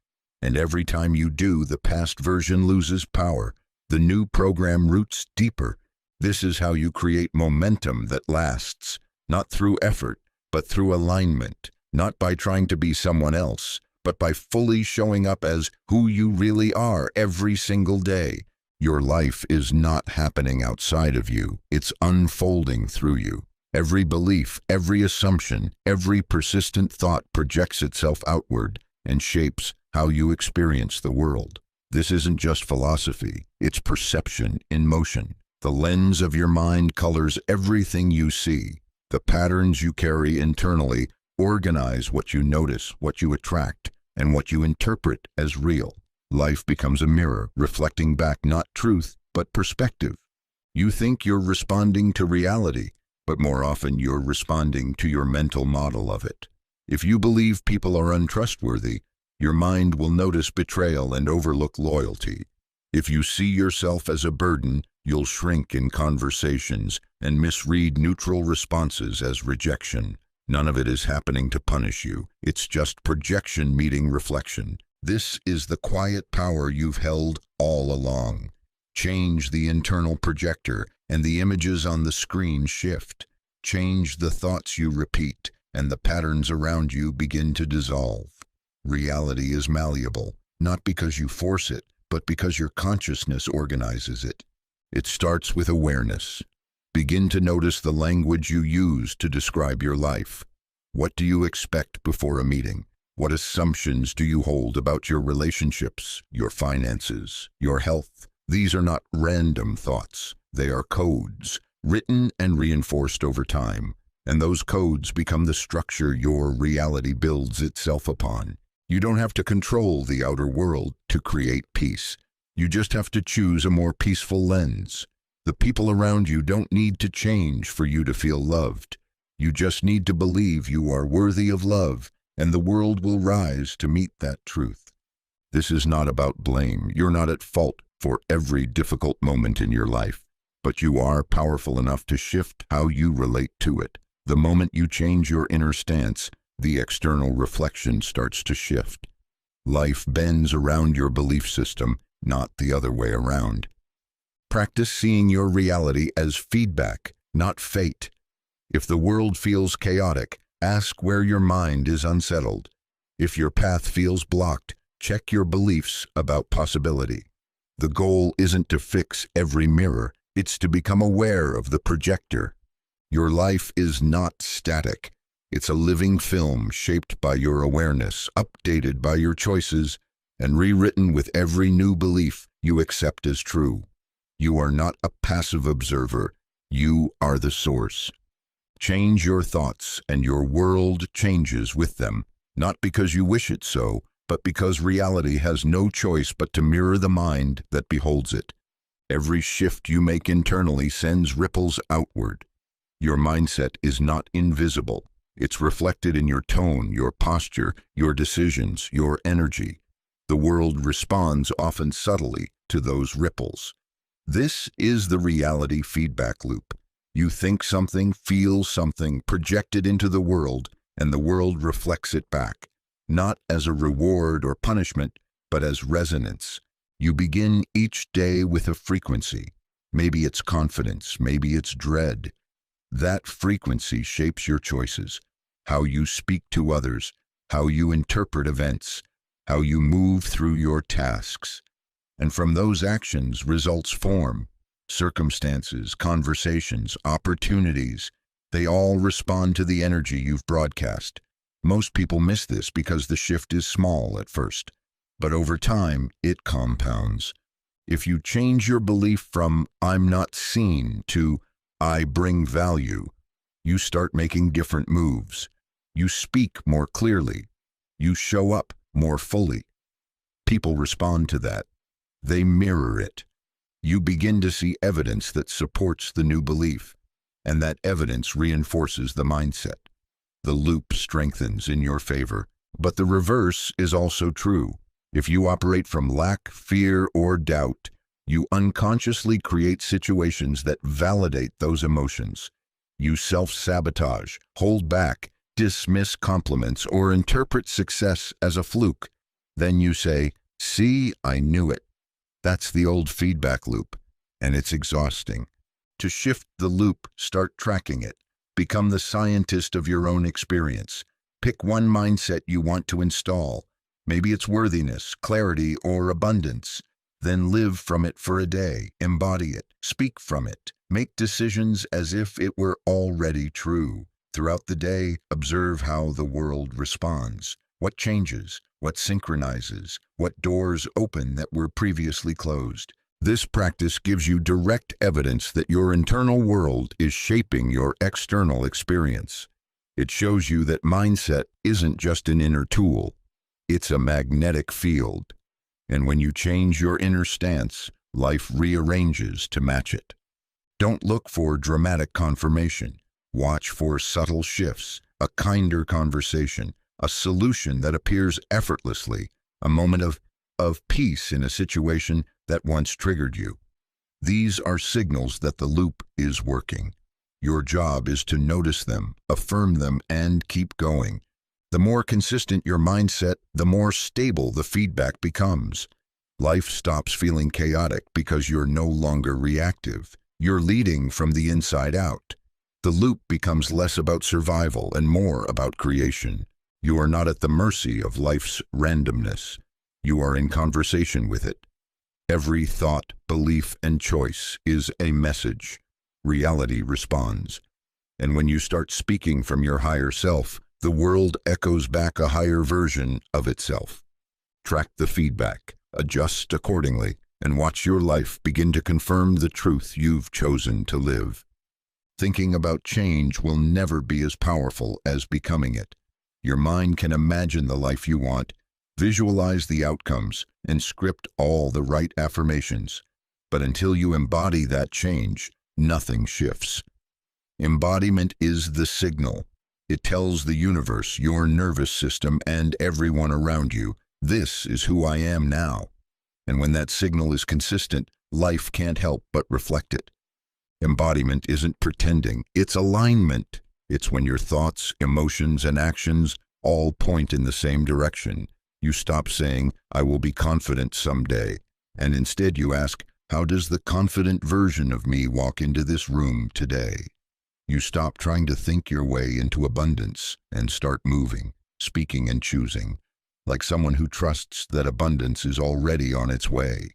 And every time you do, the past version loses power. The new program roots deeper. This is how you create momentum that lasts, not through effort, but through alignment, not by trying to be someone else, but by fully showing up as who you really are every single day. Your life is not happening outside of you. It's unfolding through you. Every belief, every assumption, every persistent thought projects itself outward and shapes how you experience the world. This isn't just philosophy, it's perception in motion. The lens of your mind colors everything you see. The patterns you carry internally organize what you notice, what you attract, and what you interpret as real. Life becomes a mirror, reflecting back not truth, but perspective. You think you're responding to reality, but more often you're responding to your mental model of it. If you believe people are untrustworthy, your mind will notice betrayal and overlook loyalty. If you see yourself as a burden, you'll shrink in conversations and misread neutral responses as rejection. None of it is happening to punish you. It's just projection meeting reflection. This is the quiet power you've held all along. Change the internal projector, and the images on the screen shift. Change the thoughts you repeat, and the patterns around you begin to dissolve. Reality is malleable, not because you force it, but because your consciousness organizes it. It starts with awareness. Begin to notice the language you use to describe your life. What do you expect before a meeting? What assumptions do you hold about your relationships, your finances, your health? These are not random thoughts. They are codes, written and reinforced over time. And those codes become the structure your reality builds itself upon. You don't have to control the outer world to create peace. You just have to choose a more peaceful lens. The people around you don't need to change for you to feel loved. You just need to believe you are worthy of love, and the world will rise to meet that truth. This is not about blame. You're not at fault for every difficult moment in your life, but you are powerful enough to shift how you relate to it. The moment you change your inner stance, the external reflection starts to shift. Life bends around your belief system, not the other way around. Practice seeing your reality as feedback, not fate. If the world feels chaotic, ask where your mind is unsettled. If your path feels blocked, check your beliefs about possibility. The goal isn't to fix every mirror, it's to become aware of the projector. Your life is not static. It's a living film shaped by your awareness, updated by your choices, and rewritten with every new belief you accept as true. You are not a passive observer. You are the source. Change your thoughts, and your world changes with them, not because you wish it so, but because reality has no choice but to mirror the mind that beholds it. Every shift you make internally sends ripples outward. Your mindset is not invisible. It's reflected in your tone, your posture, your decisions, your energy. The world responds often subtly to those ripples. This is the reality feedback loop. You think something, feel something, project it into the world, and the world reflects it back, not as a reward or punishment, but as resonance. You begin each day with a frequency. Maybe it's confidence, maybe it's dread. That frequency shapes your choices, how you speak to others, how you interpret events. how you move through your tasks. And from those actions, results form. Circumstances, conversations, opportunities, they all respond to the energy you've broadcast. Most people miss this because the shift is small at first, but over time, it compounds. If you change your belief from "I'm not seen" to "I bring value," you start making different moves. You speak more clearly. You show up more fully. People respond to that. They mirror it. You begin to see evidence that supports the new belief, and that evidence reinforces the mindset. The loop strengthens in your favor. But the reverse is also true. If you operate from lack, fear, or doubt, you unconsciously create situations that validate those emotions. You self-sabotage, hold back, dismiss compliments, or interpret success as a fluke. Then you say, "See, I knew it." That's the old feedback loop, and it's exhausting. To shift the loop, start tracking it. Become the scientist of your own experience. Pick one mindset you want to install. Maybe it's worthiness, clarity, or abundance. Then live from it for a day. Embody it. Speak from it. Make decisions as if it were already true. Throughout the day, observe how the world responds. What changes? What synchronizes? What doors open that were previously closed? This practice gives you direct evidence that your internal world is shaping your external experience. It shows you that mindset isn't just an inner tool. It's a magnetic field. And when you change your inner stance, life rearranges to match it. Don't look for dramatic confirmation. Watch for subtle shifts, a kinder conversation, a solution that appears effortlessly, a moment of peace in a situation that once triggered you. These are signals that the loop is working. Your job is to notice them, affirm them, and keep going. The more consistent your mindset, the more stable the feedback becomes. Life stops feeling chaotic because you're no longer reactive. You're leading from the inside out. The loop becomes less about survival and more about creation. You are not at the mercy of life's randomness. You are in conversation with it. Every thought, belief, and choice is a message. Reality responds. And when you start speaking from your higher self, the world echoes back a higher version of itself. Track the feedback, adjust accordingly, and watch your life begin to confirm the truth you've chosen to live. Thinking about change will never be as powerful as becoming it. Your mind can imagine the life you want, visualize the outcomes, and script all the right affirmations. But until you embody that change, nothing shifts. Embodiment is the signal. It tells the universe, your nervous system, and everyone around you, "This is who I am now." And when that signal is consistent, life can't help but reflect it. Embodiment isn't pretending, it's alignment. It's when your thoughts, emotions, and actions all point in the same direction. You stop saying, "I will be confident someday," and instead you ask, "How does the confident version of me walk into this room today?" You stop trying to think your way into abundance and start moving, speaking, and choosing, like someone who trusts that abundance is already on its way.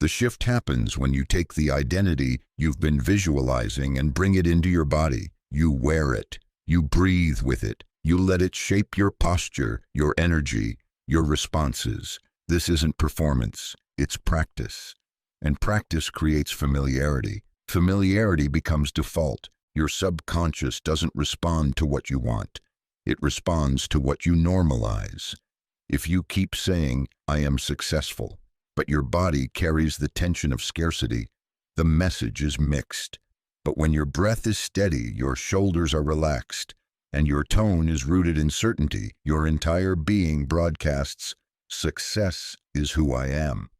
The shift happens when you take the identity you've been visualizing and bring it into your body. You wear it. You breathe with it. You let it shape your posture, your energy, your responses. This isn't performance. It's practice. And practice creates familiarity. Familiarity becomes default. Your subconscious doesn't respond to what you want. It responds to what you normalize. If you keep saying, "I am successful," but your body carries the tension of scarcity, the message is mixed. But when your breath is steady, your shoulders are relaxed, and your tone is rooted in certainty, your entire being broadcasts, "Success is who I am."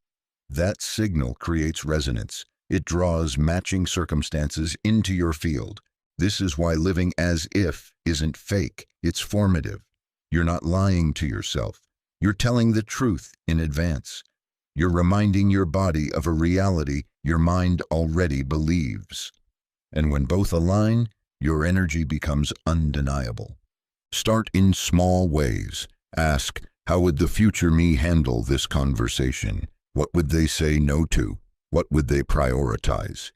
That signal creates resonance. It draws matching circumstances into your field. This is why living as if isn't fake, it's formative. You're not lying to yourself. You're telling the truth in advance. You're reminding your body of a reality your mind already believes. And when both align, your energy becomes undeniable. Start in small ways. Ask, How would the future me handle this conversation? What would they say no to? What would they prioritize?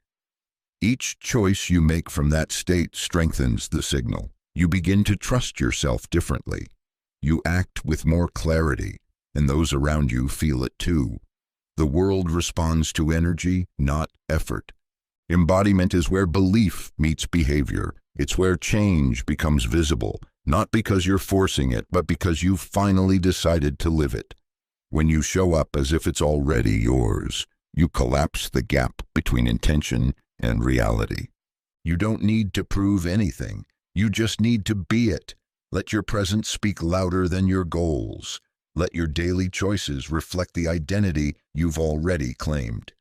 Each choice you make from that state strengthens the signal. You begin to trust yourself differently. You act with more clarity, and those around you feel it too. The world responds to energy, not effort. Embodiment is where belief meets behavior. It's where change becomes visible, not because you're forcing it, but because you've finally decided to live it. When you show up as if it's already yours, you collapse the gap between intention and reality. You don't need to prove anything. You just need to be it. Let your presence speak louder than your goals. Let your daily choices reflect the identity you've already claimed.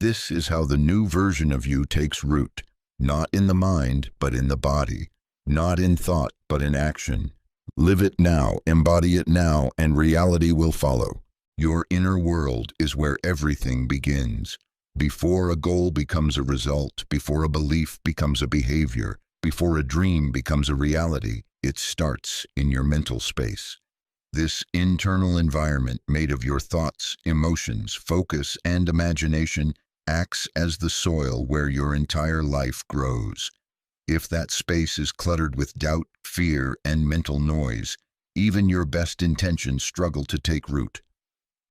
This is how the new version of you takes root, not in the mind, but in the body, not in thought, but in action. Live it now, embody it now, and reality will follow. Your inner world is where everything begins. Before a goal becomes a result, before a belief becomes a behavior, before a dream becomes a reality, it starts in your mental space. This internal environment made of your thoughts, emotions, focus, and imagination acts as the soil where your entire life grows. If that space is cluttered with doubt, fear, and mental noise, even your best intentions struggle to take root.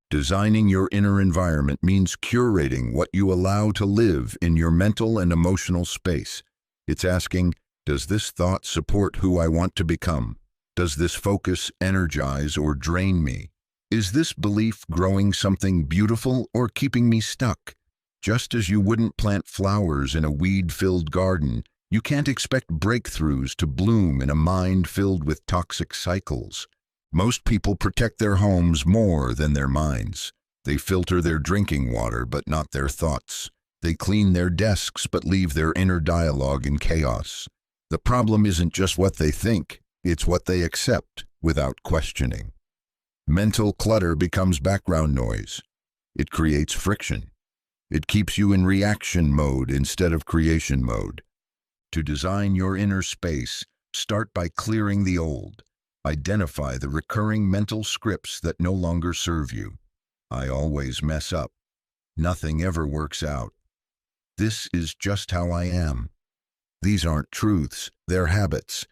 Designing your inner environment means curating what you allow to live in your mental and emotional space. It's asking, does this thought support who I want to become? Does this focus energize or drain me? Is this belief growing something beautiful or keeping me stuck? Just as you wouldn't plant flowers in a weed-filled garden, you can't expect breakthroughs to bloom in a mind filled with toxic cycles. Most people protect their homes more than their minds. They filter their drinking water, but not their thoughts. They clean their desks, but leave their inner dialogue in chaos. The problem isn't just what they think, it's what they accept without questioning. Mental clutter becomes background noise. It creates friction. It keeps you in reaction mode instead of creation mode. To design your inner space, start by clearing the old. Identify the recurring mental scripts that no longer serve you. I always mess up. Nothing ever works out. This is just how I am. These aren't truths, they're habits.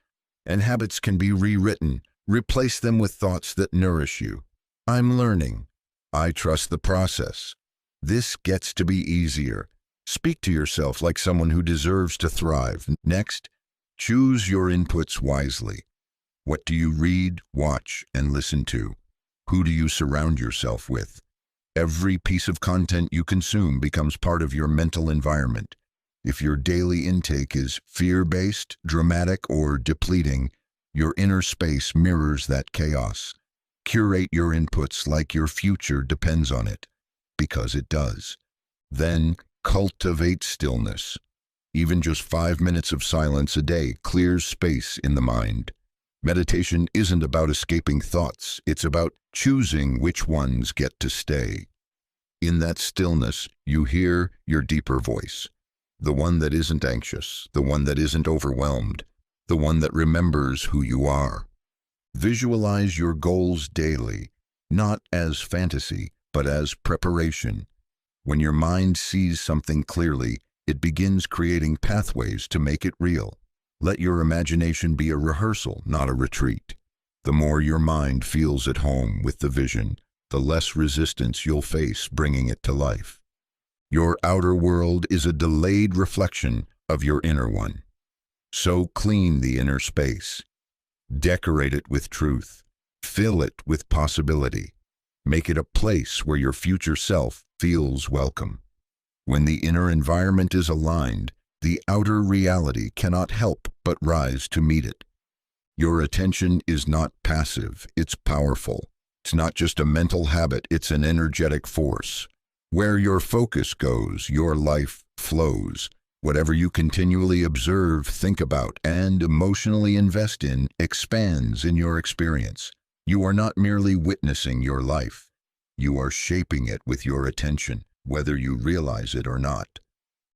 And habits can be rewritten. Replace them with thoughts that nourish you. I'm learning. I trust the process. This gets to be easier. Speak to yourself like someone who deserves to thrive. Next, choose your inputs wisely. What do you read, watch, and listen to? Who do you surround yourself with? Every piece of content you consume becomes part of your mental environment. If your daily intake is fear-based, dramatic, or depleting, your inner space mirrors that chaos. Curate your inputs like your future depends on it, because it does. Then, cultivate stillness. Even just 5 minutes of silence a day clears space in the mind. Meditation isn't about escaping thoughts, it's about choosing which ones get to stay. In that stillness, you hear your deeper voice. The one that isn't anxious, the one that isn't overwhelmed, the one that remembers who you are. Visualize your goals daily, not as fantasy, but as preparation. When your mind sees something clearly, it begins creating pathways to make it real. Let your imagination be a rehearsal, not a retreat. The more your mind feels at home with the vision, the less resistance you'll face bringing it to life. Your outer world is a delayed reflection of your inner one. So clean the inner space. Decorate it with truth. Fill it with possibility. Make it a place where your future self feels welcome. When the inner environment is aligned, the outer reality cannot help but rise to meet it. Your attention is not passive, it's powerful. It's not just a mental habit, it's an energetic force. Where your focus goes, your life flows. Whatever you continually observe, think about, and emotionally invest in expands in your experience. You are not merely witnessing your life. You are shaping it with your attention, whether you realize it or not.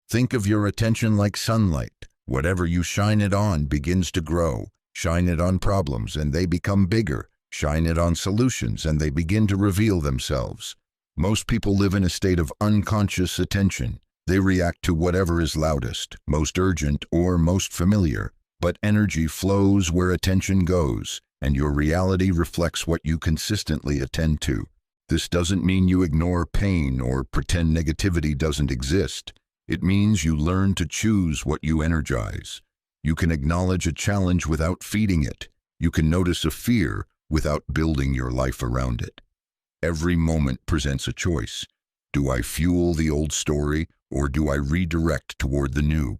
Think of your attention like sunlight. Whatever you shine it on begins to grow. Shine it on problems and they become bigger. Shine it on solutions and they begin to reveal themselves. Most people live in a state of unconscious attention. They react to whatever is loudest, most urgent, or most familiar. But energy flows where attention goes, and your reality reflects what you consistently attend to. This doesn't mean you ignore pain or pretend negativity doesn't exist. It means you learn to choose what you energize. You can acknowledge a challenge without feeding it. You can notice a fear without building your life around it. Every moment presents a choice. Do I fuel the old story, or do I redirect toward the new?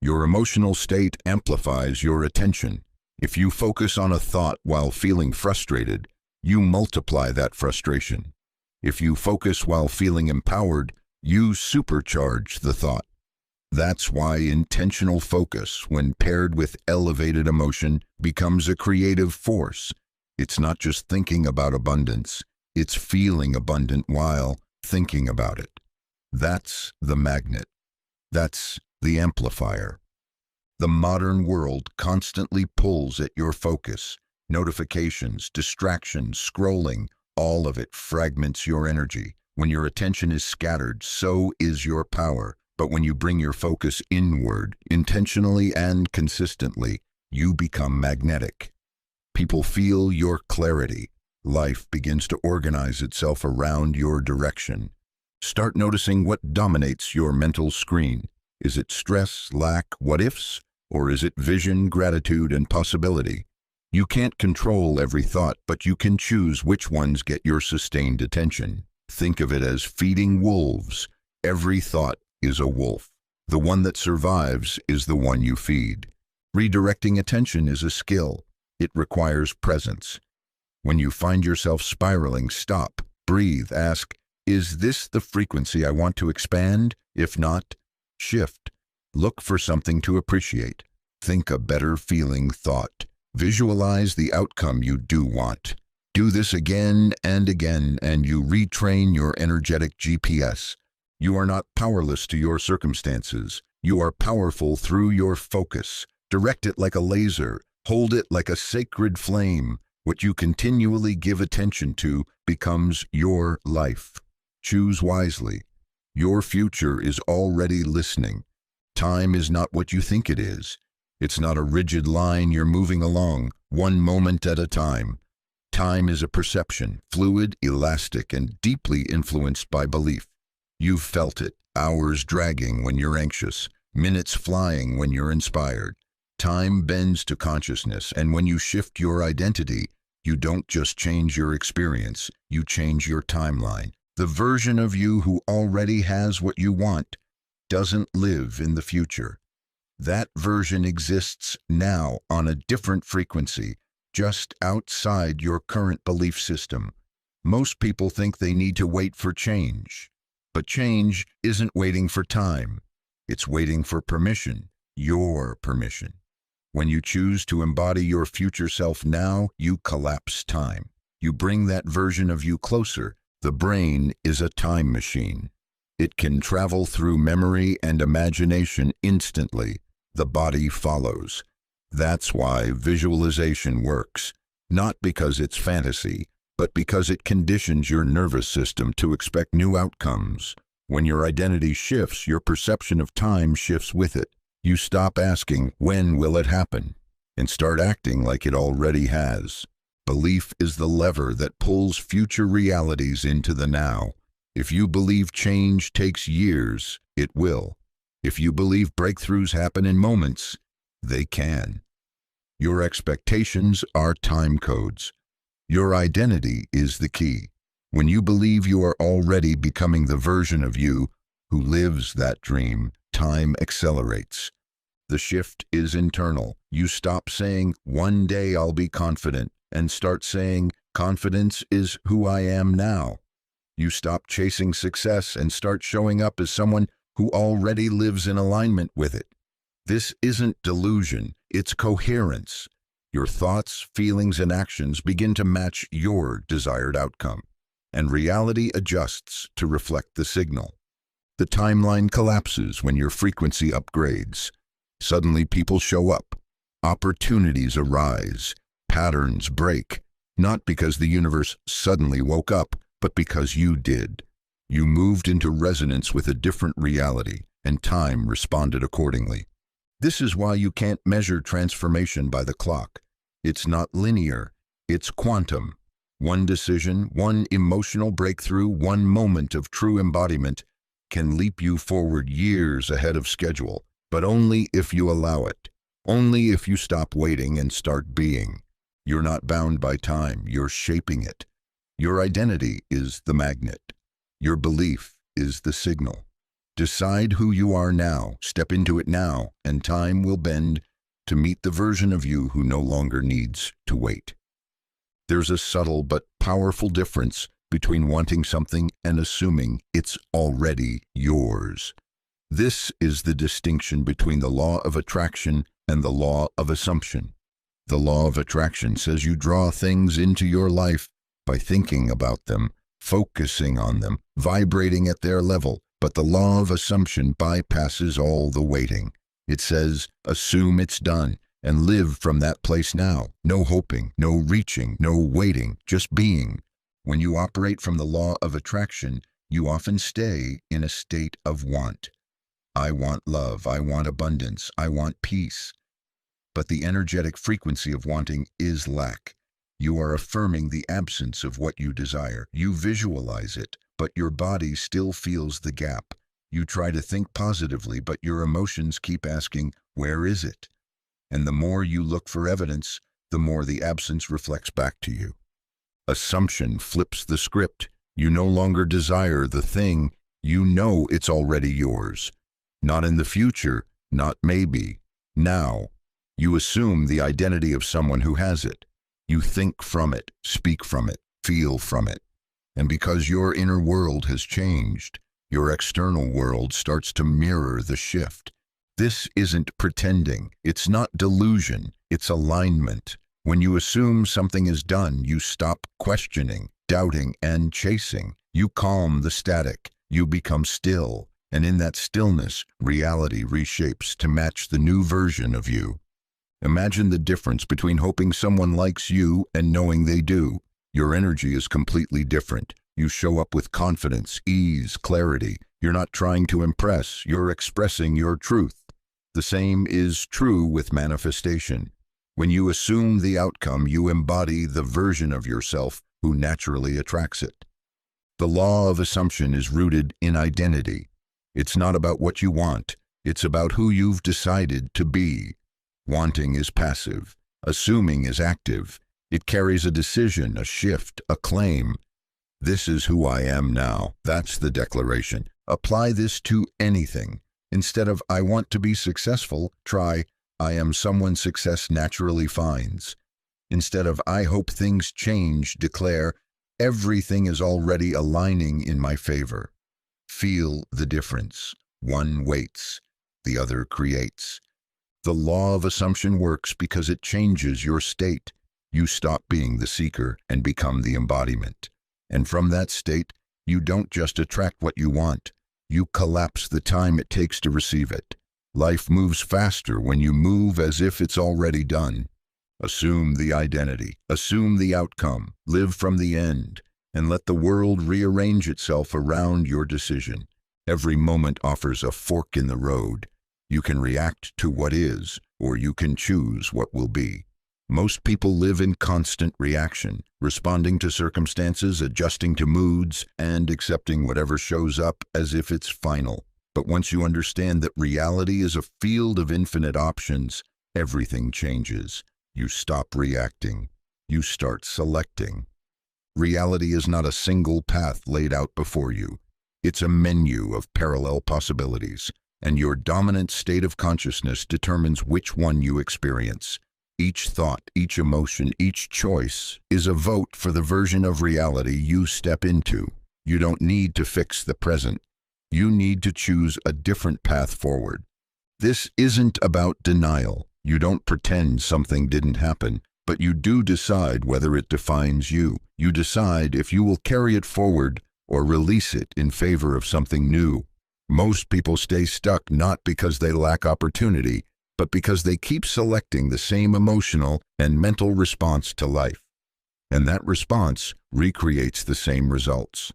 Your emotional state amplifies your attention. If you focus on a thought while feeling frustrated, you multiply that frustration. If you focus while feeling empowered, you supercharge the thought. That's why intentional focus, when paired with elevated emotion, becomes a creative force. It's not just thinking about abundance, it's feeling abundant while thinking about it. That's the magnet. That's the amplifier. The modern world constantly pulls at your focus. Notifications, distractions, scrolling, all of it fragments your energy. When your attention is scattered, so is your power. But when you bring your focus inward, intentionally and consistently, you become magnetic. People feel your clarity. Life begins to organize itself around your direction. Start noticing what dominates your mental screen. Is it stress, lack, what-ifs? Or is it vision, gratitude, and possibility? You can't control every thought, but you can choose which ones get your sustained attention. Think of it as feeding wolves. Every thought is a wolf. The one that survives is the one you feed. Redirecting attention is a skill. It requires presence. When you find yourself spiraling, stop, breathe, ask, is this the frequency I want to expand? If not, shift. Look for something to appreciate. Think a better feeling thought. Visualize the outcome you do want. Do this again and again, and you retrain your energetic GPS. You are not powerless to your circumstances. You are powerful through your focus. Direct it like a laser. Hold it like a sacred flame. What you continually give attention to becomes your life. Choose wisely. Your future is already listening. Time is not what you think it is. It's not a rigid line you're moving along, one moment at a time. Time is a perception, fluid, elastic, and deeply influenced by belief. You've felt it, hours dragging when you're anxious, minutes flying when you're inspired. Time bends to consciousness, and when you shift your identity, you don't just change your experience, you change your timeline. The version of you who already has what you want doesn't live in the future. That version exists now on a different frequency, just outside your current belief system. Most people think they need to wait for change. But change isn't waiting for time. It's waiting for permission, your permission. When you choose to embody your future self now, you collapse time. You bring that version of you closer. The brain is a time machine. It can travel through memory and imagination instantly. The body follows. That's why visualization works, not because it's fantasy, but because it conditions your nervous system to expect new outcomes. When your identity shifts, your perception of time shifts with it. You stop asking, when will it happen? And start acting like it already has. Belief is the lever that pulls future realities into the now. If you believe change takes years, it will. If you believe breakthroughs happen in moments, they can. Your expectations are time codes. Your identity is the key. When you believe you are already becoming the version of you who lives that dream, time accelerates. The shift is internal. You stop saying, one day I'll be confident, and start saying, confidence is who I am now. You stop chasing success and start showing up as someone who already lives in alignment with it. This isn't delusion, it's coherence. Your thoughts, feelings, and actions begin to match your desired outcome, and reality adjusts to reflect the signal. The timeline collapses when your frequency upgrades. Suddenly people show up. Opportunities arise. Patterns break. Not because the universe suddenly woke up, but because you did. You moved into resonance with a different reality, and time responded accordingly. This is why you can't measure transformation by the clock. It's not linear, it's quantum. One decision, one emotional breakthrough, one moment of true embodiment can leap you forward years ahead of schedule, but only if you allow it. Only if you stop waiting and start being. You're not bound by time, you're shaping it. Your identity is the magnet. Your belief is the signal. Decide who you are now, step into it now, and time will bend to meet the version of you who no longer needs to wait. There's a subtle but powerful difference between wanting something and assuming it's already yours. This is the distinction between the law of attraction and the law of assumption. The law of attraction says you draw things into your life by thinking about them, focusing on them, vibrating at their level. But the law of assumption bypasses all the waiting. It says, assume it's done and live from that place now. No hoping, no reaching, no waiting, just being. When you operate from the law of attraction, you often stay in a state of want. I want love, I want abundance, I want peace. But the energetic frequency of wanting is lack. You are affirming the absence of what you desire. You visualize it, but your body still feels the gap. You try to think positively, but your emotions keep asking, where is it? And the more you look for evidence, the more the absence reflects back to you. Assumption flips the script. You no longer desire the thing. You know it's already yours. Not in the future, not maybe. Now, you assume the identity of someone who has it. You think from it, speak from it, feel from it. And because your inner world has changed, your external world starts to mirror the shift. This isn't pretending. It's not delusion. It's alignment. When you assume something is done, you stop questioning, doubting, and chasing. You calm the static. You become still. And in that stillness, reality reshapes to match the new version of you. Imagine the difference between hoping someone likes you and knowing they do. Your energy is completely different. You show up with confidence, ease, clarity. You're not trying to impress. You're expressing your truth. The same is true with manifestation. When you assume the outcome, you embody the version of yourself who naturally attracts it. The law of assumption is rooted in identity. It's not about what you want. It's about who you've decided to be. Wanting is passive. Assuming is active. It carries a decision, a shift, a claim. This is who I am now. That's the declaration. Apply this to anything. Instead of I want to be successful, try I am someone success naturally finds. Instead of I hope things change, declare everything is already aligning in my favor. Feel the difference. One waits, the other creates. The law of assumption works because it changes your state. You stop being the seeker and become the embodiment. And from that state, you don't just attract what you want. You collapse the time it takes to receive it. Life moves faster when you move as if it's already done. Assume the identity. Assume the outcome. Live from the end. And let the world rearrange itself around your decision. Every moment offers a fork in the road. You can react to what is, or you can choose what will be. Most people live in constant reaction, responding to circumstances, adjusting to moods, and accepting whatever shows up as if it's final. But once you understand that reality is a field of infinite options, everything changes. You stop reacting. You start selecting. Reality is not a single path laid out before you. It's a menu of parallel possibilities. And your dominant state of consciousness determines which one you experience. Each thought, each emotion, each choice is a vote for the version of reality you step into. You don't need to fix the present. You need to choose a different path forward. This isn't about denial. You don't pretend something didn't happen, but you do decide whether it defines you. You decide if you will carry it forward or release it in favor of something new. Most people stay stuck not because they lack opportunity, but because they keep selecting the same emotional and mental response to life. and that response recreates the same results.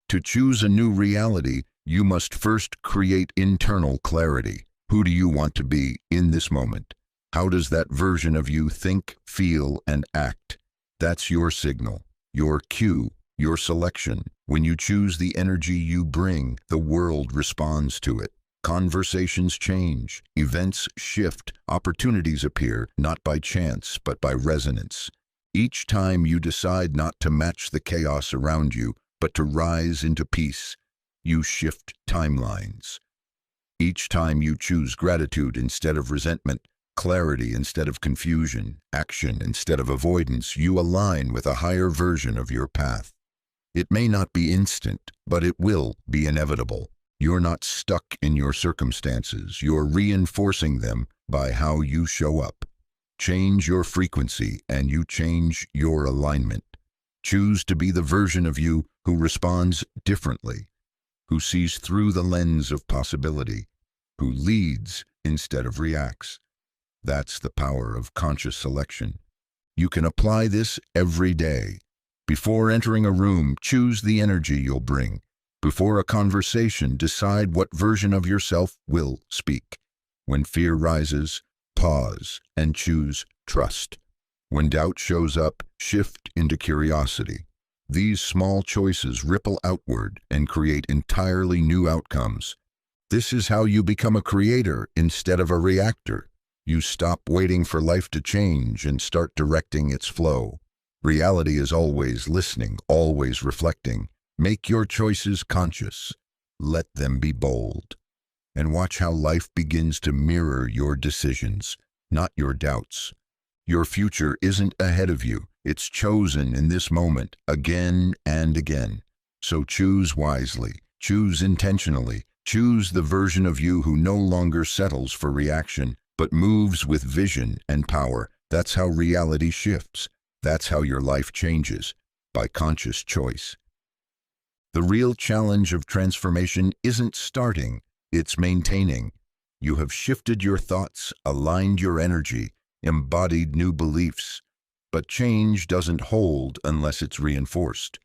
To choose a new reality, you must first create internal clarity. Who do you want to be in this moment? How does that version of you think, feel, and act? That's your signal, your cue, your selection. When you choose the energy you bring, the world responds to it. Conversations change, events shift, opportunities appear, not by chance, but by resonance. Each time you decide not to match the chaos around you, but to rise into peace, you shift timelines. Each time you choose gratitude instead of resentment, clarity instead of confusion, action instead of avoidance, you align with a higher version of your path. It may not be instant, but it will be inevitable. You're not stuck in your circumstances. You're reinforcing them by how you show up. Change your frequency and you change your alignment. Choose to be the version of you who responds differently, who sees through the lens of possibility, who leads instead of reacts. That's the power of conscious selection. You can apply this every day. Before entering a room, choose the energy you'll bring. Before a conversation, decide what version of yourself will speak. When fear rises, pause and choose trust. When doubt shows up, shift into curiosity. These small choices ripple outward and create entirely new outcomes. This is how you become a creator instead of a reactor. You stop waiting for life to change and start directing its flow. Reality is always listening, always reflecting. Make your choices conscious. Let them be bold. And watch how life begins to mirror your decisions, not your doubts. Your future isn't ahead of you. It's chosen in this moment, again and again. So choose wisely, choose intentionally, choose the version of you who no longer settles for reaction, but moves with vision and power. That's how reality shifts. That's how your life changes, by conscious choice. The real challenge of transformation isn't starting, it's maintaining. You have shifted your thoughts, aligned your energy, embodied new beliefs. But change doesn't hold unless it's reinforced.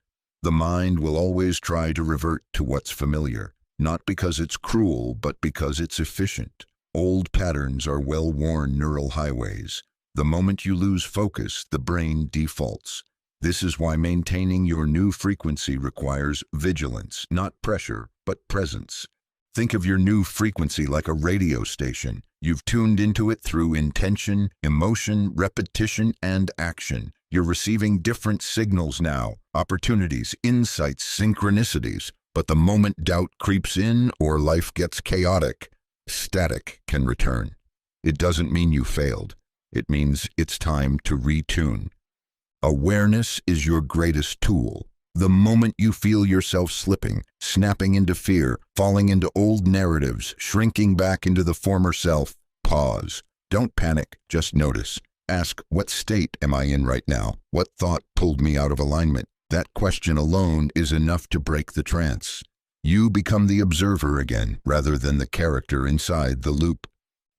The mind will always try to revert to what's familiar, not because it's cruel, but because it's efficient. Old patterns are well-worn neural highways. The moment you lose focus, the brain defaults. This is why maintaining your new frequency requires vigilance, not pressure, but presence. Think of your new frequency like a radio station. You've tuned into it through intention, emotion, repetition, and action. You're receiving different signals now, opportunities, insights, synchronicities. But the moment doubt creeps in or life gets chaotic, static can return. It doesn't mean you failed. It means it's time to retune. Awareness is your greatest tool. The moment you feel yourself slipping, snapping into fear, falling into old narratives, shrinking back into the former self, pause. Don't panic, just notice. Ask, what state am I in right now? What thought pulled me out of alignment? That question alone is enough to break the trance. You become the observer again, rather than the character inside the loop.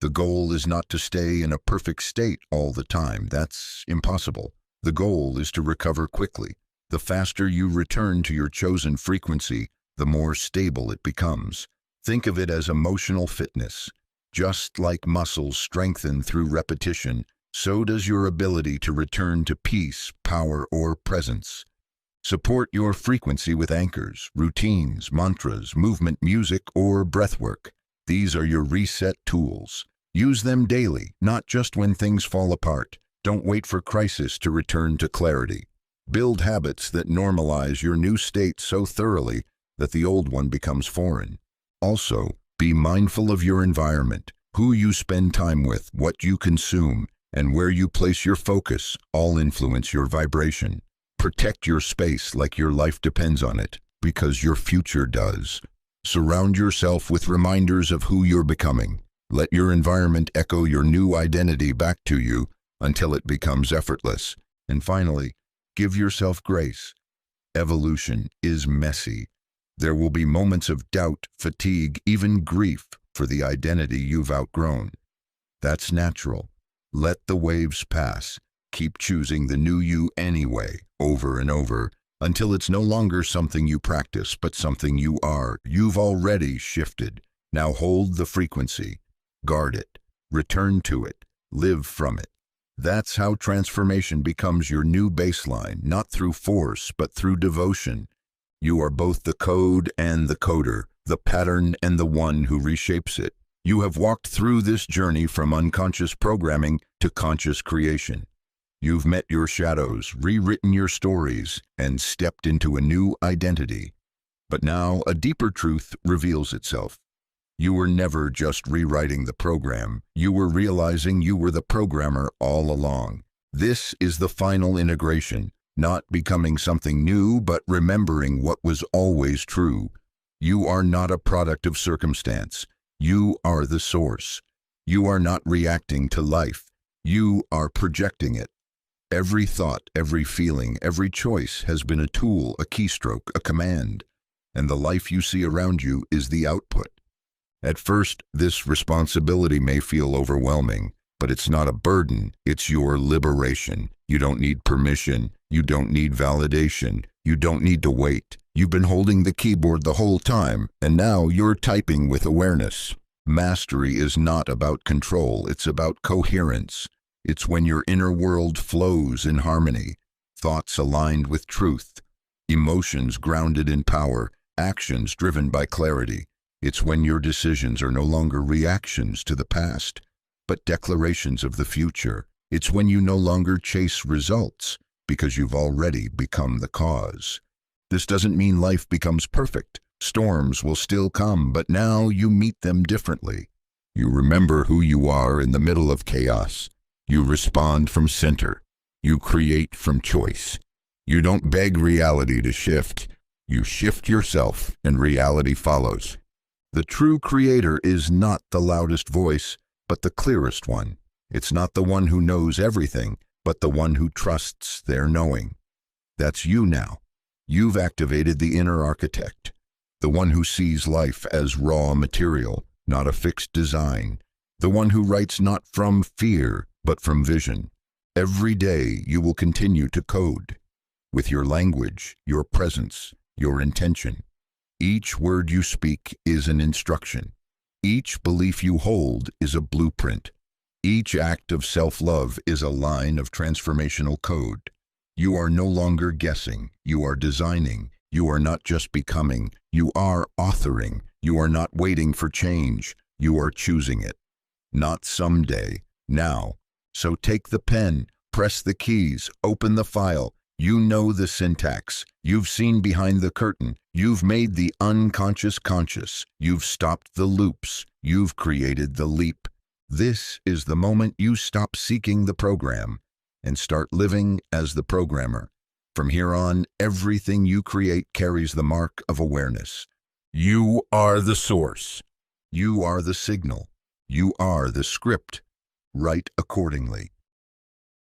The goal is not to stay in a perfect state all the time. That's impossible. The goal is to recover quickly. The faster you return to your chosen frequency, the more stable it becomes. Think of it as emotional fitness. Just like muscles strengthen through repetition, so does your ability to return to peace, power, or presence. Support your frequency with anchors, routines, mantras, movement, music, or breathwork. These are your reset tools. Use them daily, not just when things fall apart. Don't wait for crisis to return to clarity. Build habits that normalize your new state so thoroughly that the old one becomes foreign. Also, be mindful of your environment, who you spend time with, what you consume, and where you place your focus all influence your vibration. Protect your space like your life depends on it, because your future does. Surround yourself with reminders of who you're becoming. Let your environment echo your new identity back to you until it becomes effortless. And finally, give yourself grace. Evolution is messy. There will be moments of doubt, fatigue, even grief for the identity you've outgrown. That's natural. Let the waves pass. keep choosing the new you anyway, over and over, until it's no longer something you practice, but something you are. You've already shifted. Now hold the frequency, guard it, return to it, live from it. That's how transformation becomes your new baseline, not through force, but through devotion. You are both the code and the coder, the pattern and the one who reshapes it. You have walked through this journey from unconscious programming to conscious creation. You've met your shadows, rewritten your stories, and stepped into a new identity. But now a deeper truth reveals itself. You were never just rewriting the program. You were realizing you were the programmer all along. This is the final integration, not becoming something new, but remembering what was always true. You are not a product of circumstance. You are the source. You are not reacting to life. You are projecting it. Every thought, every feeling, every choice has been a tool, a keystroke, a command, and the life you see around you is the output. At first, this responsibility may feel overwhelming, but it's not a burden, it's your liberation. You don't need permission, you don't need validation, you don't need to wait. You've been holding the keyboard the whole time, and now you're typing with awareness. Mastery is not about control, it's about coherence. It's when your inner world flows in harmony, thoughts aligned with truth, emotions grounded in power, actions driven by clarity. It's when your decisions are no longer reactions to the past, but declarations of the future. It's when you no longer chase results, because you've already become the cause. This doesn't mean life becomes perfect. Storms will still come, but now you meet them differently. You remember who you are in the middle of chaos. You respond from center. You create from choice. You don't beg reality to shift. You shift yourself, and reality follows. The true creator is not the loudest voice, but the clearest one. It's not the one who knows everything, but the one who trusts their knowing. That's you now. You've activated the inner architect, the one who sees life as raw material, not a fixed design, the one who writes not from fear, but from vision. Every day you will continue to code, with your language, your presence, your intention. Each word you speak is an instruction. Each belief you hold is a blueprint. Each act of self-love is a line of transformational code. You are no longer guessing, you are designing. You are not just becoming, you are authoring. You are not waiting for change, you are choosing it. Not someday, now. So take the pen, press the keys, open the file. You know the syntax. You've seen behind the curtain. You've made the unconscious conscious. You've stopped the loops. You've created the leap. This is the moment you stop seeking the program and start living as the programmer. From here on, everything you create carries the mark of awareness. You are the source. You are the signal. You are the script. Write accordingly.